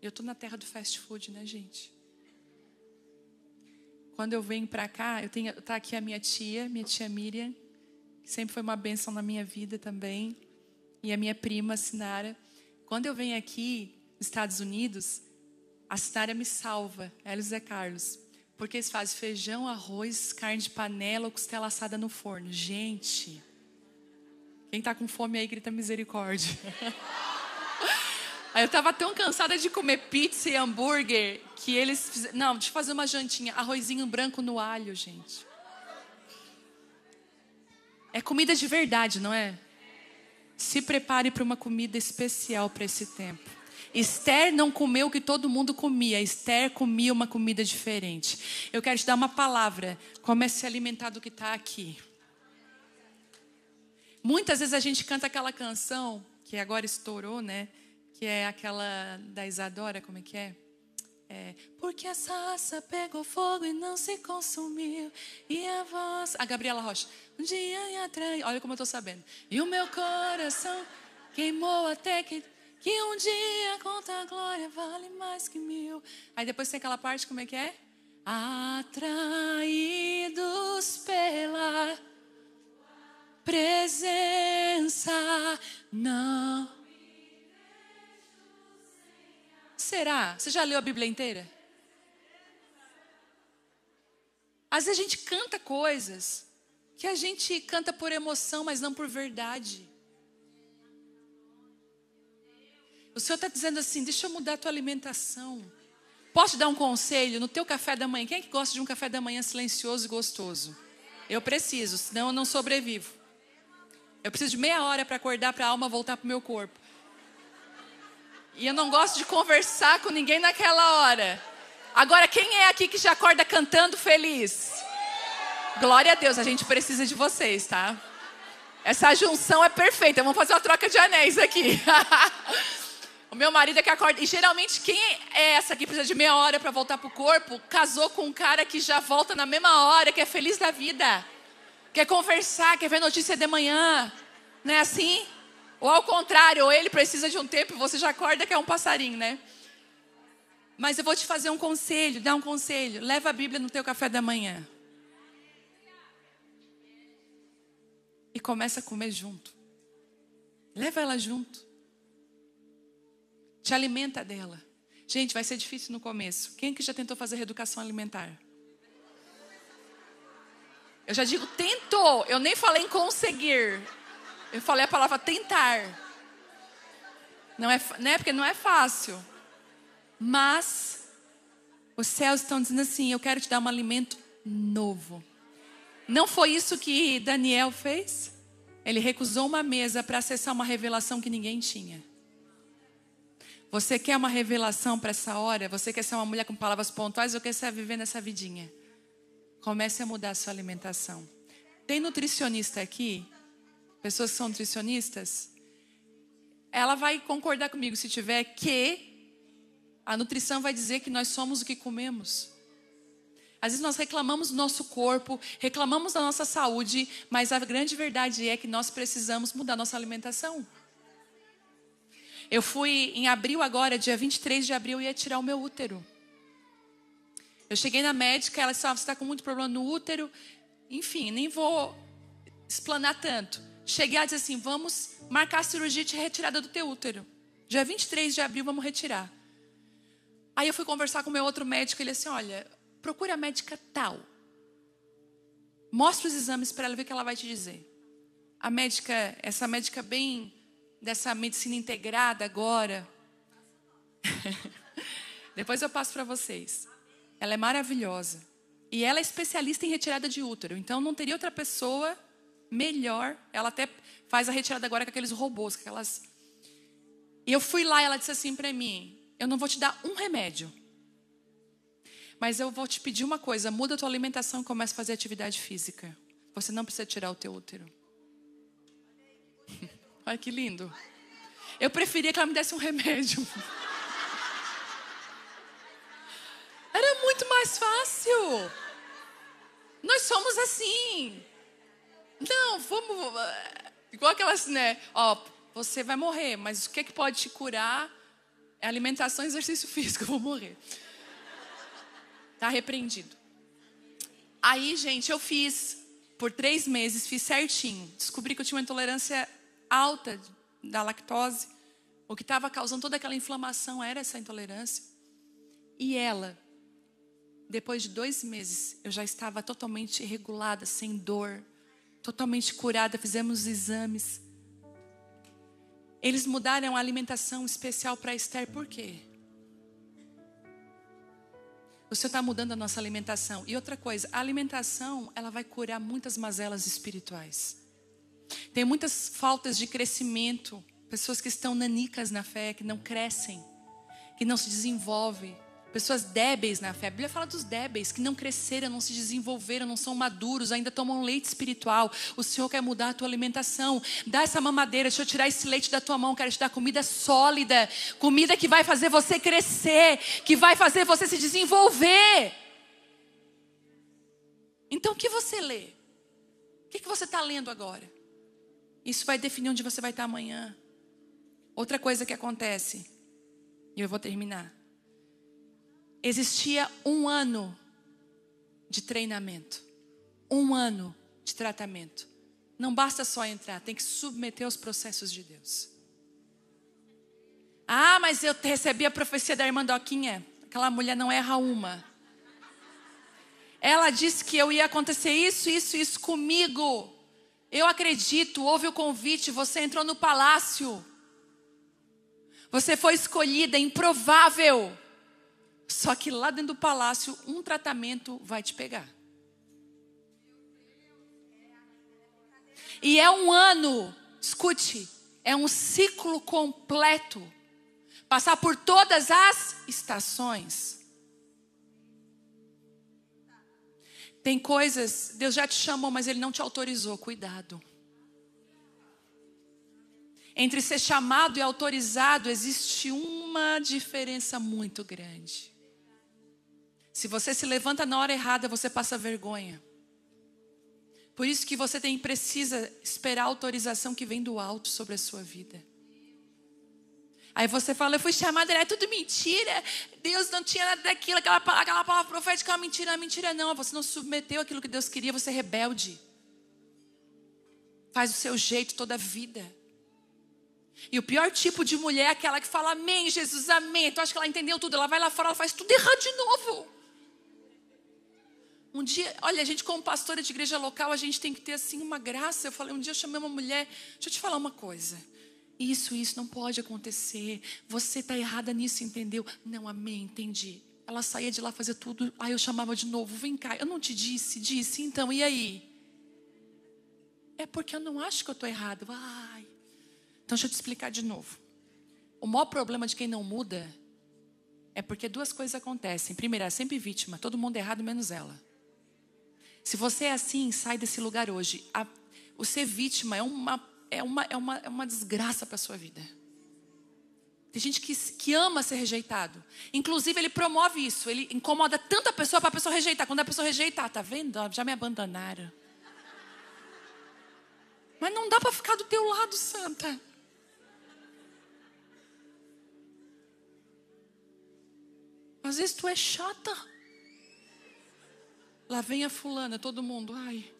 Eu estou na terra do fast food, né, gente? Quando eu venho para cá, tá aqui a minha tia Miriam, que sempre foi uma bênção na minha vida também, e a minha prima, Sinara. Quando eu venho aqui, nos Estados Unidos, a Sinara me salva, ela e o Zé Carlos, porque eles fazem feijão, arroz, carne de panela ou costela assada no forno. Gente, quem está com fome aí grita misericórdia. Aí eu estava tão cansada de comer pizza e hambúrguer que eles fizeram, não, deixa eu fazer uma jantinha, arrozinho branco no alho, gente. É comida de verdade, não é? Se prepare para uma comida especial para esse tempo. Esther não comeu o que todo mundo comia. Esther comia uma comida diferente. Eu quero te dar uma palavra. Comece a se alimentar do que está aqui. Muitas vezes a gente canta aquela canção que agora estourou, né? Que é aquela da Isadora, como é que é? Porque a sarça pegou fogo e não se consumiu. E a voz... A Gabriela Rocha. Um dia me atraiu. Olha como eu estou sabendo. E o meu coração queimou até que um dia conta a glória vale mais que 1000. Aí depois tem aquela parte, como é que é? Atraídos pela presença, não. Será? Você já leu a Bíblia inteira? Às vezes a gente canta coisas que a gente canta por emoção, mas não por verdade. O Senhor está dizendo assim, deixa eu mudar a tua alimentação. Posso te dar um conselho? No teu café da manhã, quem é que gosta de um café da manhã silencioso e gostoso? Eu preciso, senão eu não sobrevivo. Eu preciso de meia hora para acordar, para a alma voltar para o meu corpo. E eu não gosto de conversar com ninguém naquela hora. Agora, quem é aqui que já acorda cantando feliz? Glória a Deus, a gente precisa de vocês, tá? Essa junção é perfeita. Vamos fazer uma troca de anéis aqui. O meu marido é que acorda. E geralmente, quem é essa aqui que precisa de meia hora para voltar pro corpo, casou com um cara que já volta na mesma hora, que é feliz da vida. Quer conversar, quer ver notícia de manhã. Não é assim? Ou ao contrário, ou ele precisa de um tempo e você já acorda que é um passarinho, né? Mas eu vou te fazer um conselho, dar um conselho. Leva a Bíblia no teu café da manhã. E começa a comer junto. Leva ela junto. Te alimenta dela. Gente, vai ser difícil no começo. Quem que já tentou fazer reeducação alimentar? Eu já digo tentou. Eu nem falei em conseguir. Eu falei a palavra tentar. Não é, né? Porque não é fácil. Mas os céus estão dizendo assim, eu quero te dar um alimento novo. Não foi isso que Daniel fez? Ele recusou uma mesa para acessar uma revelação que ninguém tinha. Você quer uma revelação para essa hora? Você quer ser uma mulher com palavras pontuais ou quer viver nessa vidinha? Comece a mudar a sua alimentação. Tem nutricionista aqui? Pessoas que são nutricionistas? Ela vai concordar comigo se tiver que a nutrição vai dizer que nós somos o que comemos. Às vezes nós reclamamos do nosso corpo, reclamamos da nossa saúde, mas a grande verdade é que nós precisamos mudar nossa alimentação. Eu fui em abril agora, dia 23 de abril, eu ia tirar o meu útero. Eu cheguei na médica, ela disse, você está com muito problema no útero. Enfim, nem vou explanar tanto. Cheguei, ela disse assim, vamos marcar a cirurgia de retirada do teu útero. Dia 23 de abril, vamos retirar. Aí eu fui conversar com o meu outro médico, ele disse, olha, procura a médica tal. Mostra os exames para ela ver o que ela vai te dizer. A médica, essa médica bem dessa medicina integrada agora. Depois eu passo para vocês. Ela é maravilhosa. E ela é especialista em retirada de útero. Então não teria outra pessoa melhor. Ela até faz a retirada agora com aqueles robôs. E eu fui lá e ela disse assim para mim, eu não vou te dar um remédio. Mas eu vou te pedir uma coisa, muda a tua alimentação e começa a fazer atividade física. Você não precisa tirar o teu útero. Olha que lindo. Eu preferia que ela me desse um remédio. Era muito mais fácil. Nós somos assim? Não, vamos... Igual aquelas, né? Ó, você vai morrer, mas o que pode te curar é alimentação e exercício físico. Eu vou morrer. Tá repreendido. Aí, gente, eu fiz por 3 meses, fiz certinho. Descobri que eu tinha uma intolerância alta da lactose. O que estava causando toda aquela inflamação era essa intolerância. E ela, depois de 2 meses, eu já estava totalmente regulada, sem dor, totalmente curada. Fizemos os exames. Eles mudaram a alimentação especial para a Esther, por quê? O Senhor está mudando a nossa alimentação. E outra coisa, a alimentação, ela vai curar muitas mazelas espirituais. Tem muitas faltas de crescimento. Pessoas que estão nanicas na fé, que não crescem, que não se desenvolvem. Pessoas débeis na fé. A Bíblia fala dos débeis, que não cresceram, não se desenvolveram, não são maduros, ainda tomam leite espiritual. O Senhor quer mudar a tua alimentação. Dá essa mamadeira, deixa eu tirar esse leite da tua mão. Quero te dar comida sólida. Comida que vai fazer você crescer, que vai fazer você se desenvolver. Então o que você lê? O que você está lendo agora? Isso vai definir onde você vai estar amanhã. Outra coisa que acontece, e eu vou terminar. Existia 1 ano de treinamento. 1 ano de tratamento. Não basta só entrar, tem que submeter aos processos de Deus. Ah, mas eu recebi a profecia da irmã Doquinha. Aquela mulher não erra uma. Ela disse que ia acontecer isso comigo. Eu acredito, houve o convite, você entrou no palácio. Você foi escolhida, improvável. Só que lá dentro do palácio, um tratamento vai te pegar. E é 1 ano, escute, é um ciclo completo. Passar por todas as estações. Tem coisas, Deus já te chamou, mas Ele não te autorizou, cuidado. Entre ser chamado e autorizado, existe uma diferença muito grande. Se você se levanta na hora errada, você passa vergonha. Por isso que você precisa esperar a autorização que vem do alto sobre a sua vida. Aí você fala, eu fui chamada, era tudo mentira. Deus não tinha nada daquilo, aquela palavra profética, uma mentira, não é mentira não. Você não submeteu aquilo que Deus queria, você é rebelde. Faz o seu jeito toda a vida. E o pior tipo de mulher é aquela que fala, amém, Jesus, amém. Tu acha que ela entendeu tudo? Ela vai lá fora, ela faz tudo errado de novo. Um dia, olha, a gente como pastora de igreja local, a gente tem que ter assim uma graça. Eu falei, um dia eu chamei uma mulher, deixa eu te falar uma coisa. Isso não pode acontecer. Você está errada nisso, entendeu? Não, amém, entendi. Ela saía de lá fazer tudo. Aí eu chamava de novo, vem cá, eu não te disse, então, e aí? É porque eu não acho que eu estou errada. Ai. Então deixa eu te explicar de novo. O maior problema de quem não muda é porque 2 coisas acontecem. Primeiro, ela é sempre vítima, todo mundo é errado menos ela. Se você é assim, sai desse lugar hoje. O ser vítima é uma desgraça para a sua vida. Tem gente que ama ser rejeitado. Inclusive ele promove isso. Ele incomoda tanta pessoa para a pessoa rejeitar. Quando a pessoa rejeitar, tá vendo? Já me abandonaram. Mas não dá para ficar do teu lado, santa. Às vezes tu é chata. Lá vem a fulana, todo mundo, ai.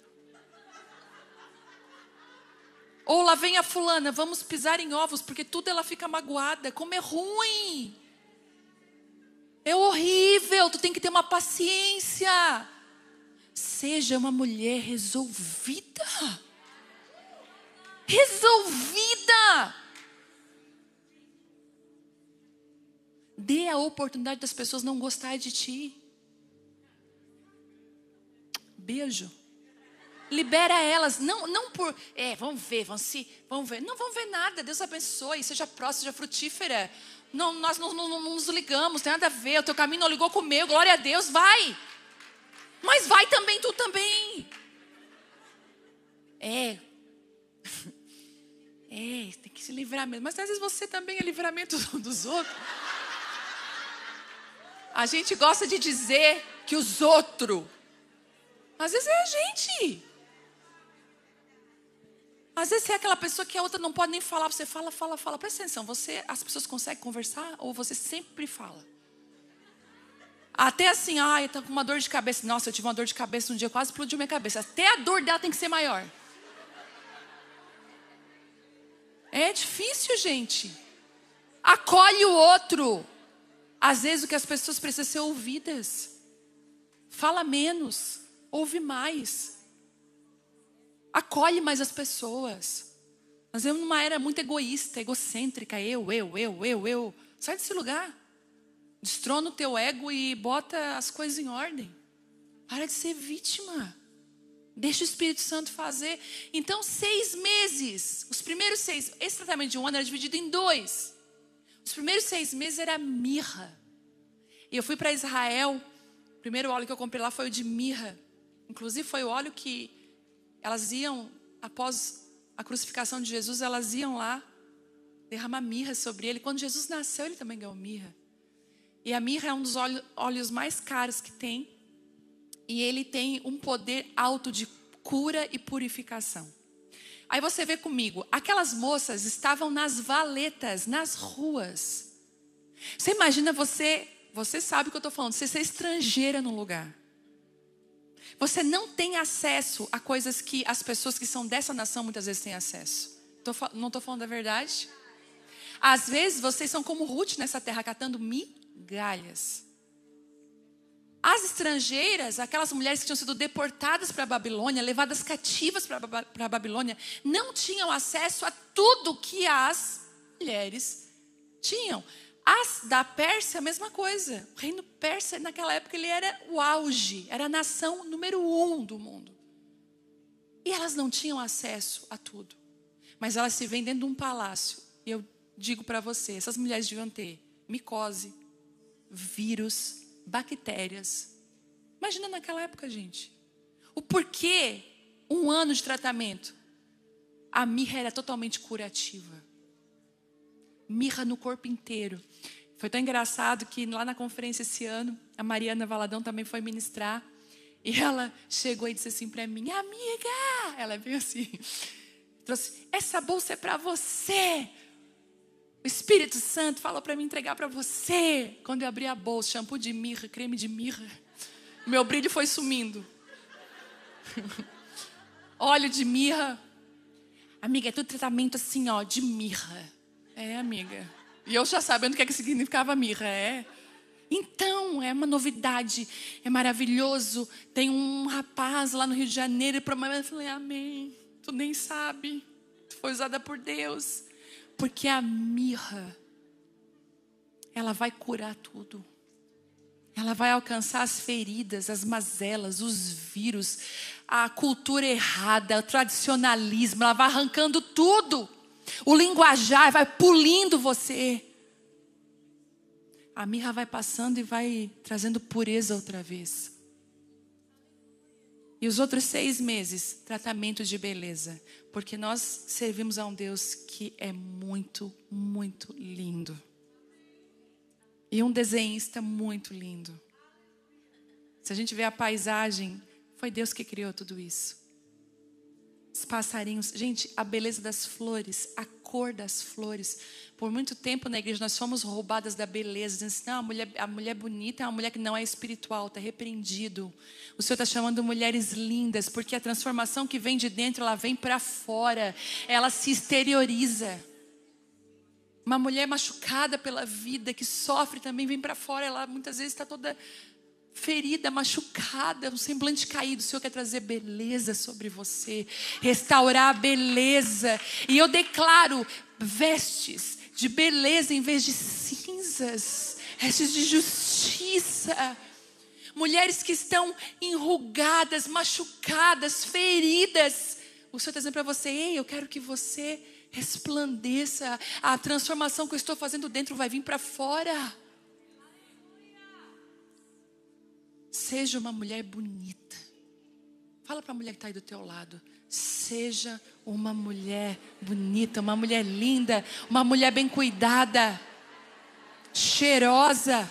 Ou lá vem a fulana, vamos pisar em ovos, porque tudo ela fica magoada. Como é ruim. É horrível, tu tem que ter uma paciência. Seja uma mulher resolvida. Resolvida. Dê a oportunidade das pessoas não gostarem de ti. Beijo. Libera elas, não por, vamos ver. Não vão ver nada, Deus abençoe, seja próxima, seja frutífera. Não, nós não nos ligamos, tem nada a ver, o teu caminho não ligou com o meu, glória a Deus, vai. Mas vai também, tu também. Tem que se livrar mesmo, mas às vezes você também é livramento dos outros. A gente gosta de dizer que os outros Às vezes é a gente. Às vezes você é aquela pessoa que a outra não pode nem falar. Você fala. Presta atenção, as pessoas conseguem conversar ou você sempre fala? Até assim, eu tô com uma dor de cabeça. Nossa, eu tive uma dor de cabeça um dia, quase explodiu minha cabeça. Até a dor dela tem que ser maior. É difícil, gente. Acolhe o outro. Às vezes o que as pessoas precisam ser ouvidas. Fala menos, ouve mais. Acolhe mais as pessoas. Nós vivemos numa era muito egoísta, egocêntrica. Eu. Sai desse lugar. Destrona o teu ego e bota as coisas em ordem. Para de ser vítima. Deixa o Espírito Santo fazer. Então, 6 meses. Os primeiros 6. Esse tratamento de um ano era dividido em 2. Os primeiros 6 meses era mirra. E eu fui para Israel. O primeiro óleo que eu comprei lá foi o de mirra. Inclusive foi o óleo que elas iam, após a crucificação de Jesus, elas iam lá derramar mirra sobre ele. Quando Jesus nasceu, ele também ganhou mirra. E a mirra é um dos óleos mais caros que tem. E ele tem um poder alto de cura e purificação. Aí você vê comigo, aquelas moças estavam nas valetas, nas ruas. Você imagina você sabe o que eu estou falando, você ser estrangeira num lugar. Você não tem acesso a coisas que as pessoas que são dessa nação muitas vezes têm acesso. Não estou falando da verdade? Às vezes vocês são como Ruth nessa terra, catando migalhas. As estrangeiras, aquelas mulheres que tinham sido deportadas para a Babilônia, levadas cativas para a Babilônia, não tinham acesso a tudo que as mulheres tinham. As da Pérsia, a mesma coisa. O reino persa, naquela época, ele era o auge. Era a nação número 1 do mundo. E elas não tinham acesso a tudo. Mas elas se veem dentro de um palácio. E eu digo para você, essas mulheres deviam ter micose, vírus, bactérias. Imagina naquela época, gente. O porquê 1 ano de tratamento. A mirra era totalmente curativa. Mirra no corpo inteiro. Foi tão engraçado que lá na conferência esse ano, a Mariana Valadão também foi ministrar. E ela chegou e disse assim para mim, amiga, ela veio assim, trouxe, essa bolsa é para você. O Espírito Santo falou para mim entregar para você. Quando eu abri a bolsa, shampoo de mirra, creme de mirra, meu brilho foi sumindo. Óleo de mirra. Amiga, é tudo tratamento assim, de mirra. É, amiga. E eu já sabendo o que significava mirra, Então, é uma novidade, é maravilhoso. Tem um rapaz lá no Rio de Janeiro, eu falei, amém. Tu nem sabe, tu foi usada por Deus. Porque a mirra, ela vai curar tudo. Ela vai alcançar as feridas, as mazelas, os vírus, a cultura errada, o tradicionalismo. Ela vai arrancando tudo. O linguajar vai pulindo você. A mirra vai passando e vai trazendo pureza outra vez. E os outros 6 meses, tratamento de beleza. Porque nós servimos a um Deus que é muito, muito lindo. E um desenhista muito lindo. Se a gente vê a paisagem, foi Deus que criou tudo isso. Os passarinhos, gente, a beleza das flores, a cor das flores. Por muito tempo na igreja nós fomos roubadas da beleza, dizendo assim, não, a mulher bonita é uma mulher que não é espiritual, está repreendido. O Senhor está chamando mulheres lindas, porque a transformação que vem de dentro, ela vem para fora, ela se exterioriza. Uma mulher machucada pela vida, que sofre também, vem para fora, ela muitas vezes está toda ferida, machucada, um semblante caído. O Senhor quer trazer beleza sobre você, restaurar a beleza. E eu declaro vestes de beleza em vez de cinzas, vestes de justiça. Mulheres que estão enrugadas, machucadas, feridas. O Senhor está dizendo para você, ei, eu quero que você resplandeça. A transformação que eu estou fazendo dentro vai vir para fora. Seja uma mulher bonita. Fala para a mulher que está aí do teu lado. Seja uma mulher bonita, uma mulher linda, uma mulher bem cuidada, cheirosa.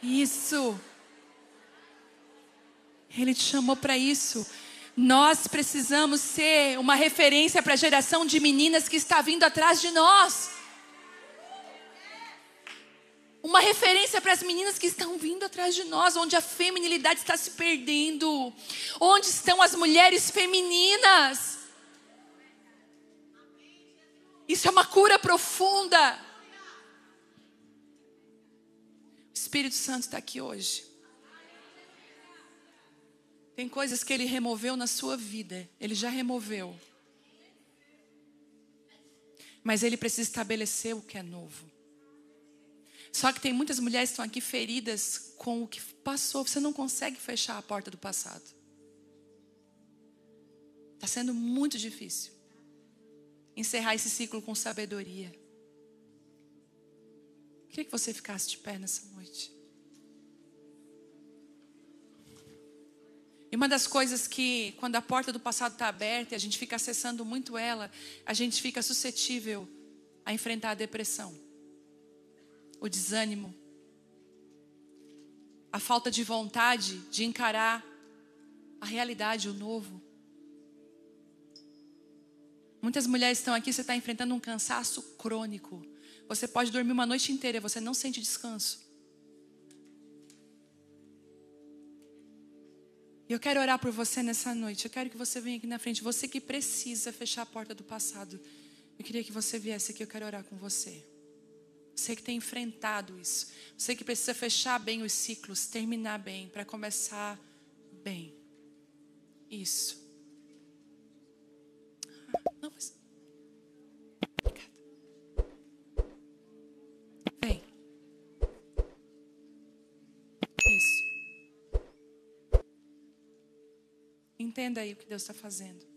Isso. Ele te chamou para isso. Nós precisamos ser uma referência para a geração de meninas que está vindo atrás de nós. Uma referência para as meninas que estão vindo atrás de nós, onde a feminilidade está se perdendo. Onde estão as mulheres femininas? Isso é uma cura profunda. O Espírito Santo está aqui hoje. Tem coisas que Ele removeu na sua vida. Ele já removeu. Mas Ele precisa estabelecer o que é novo. Só que tem muitas mulheres que estão aqui feridas com o que passou. Você não consegue fechar a porta do passado. Está sendo muito difícil encerrar esse ciclo com sabedoria. Queria que você ficasse de pé nessa noite. E uma das coisas que, quando a porta do passado está aberta e a gente fica acessando muito ela, a gente fica suscetível a enfrentar a depressão, o desânimo, a falta de vontade de encarar a realidade, o novo. Muitas mulheres estão aqui, você está enfrentando um cansaço crônico. Você pode dormir uma noite inteira e você não sente descanso. E eu quero orar por você nessa noite. Eu quero que você venha aqui na frente. Você que precisa fechar a porta do passado. Eu queria que você viesse aqui, eu quero orar com você. Você que tem enfrentado isso. Você que precisa fechar bem os ciclos, terminar bem, para começar bem. Isso. Não, mas... Obrigada. Vem. Isso. Entenda aí o que Deus está fazendo.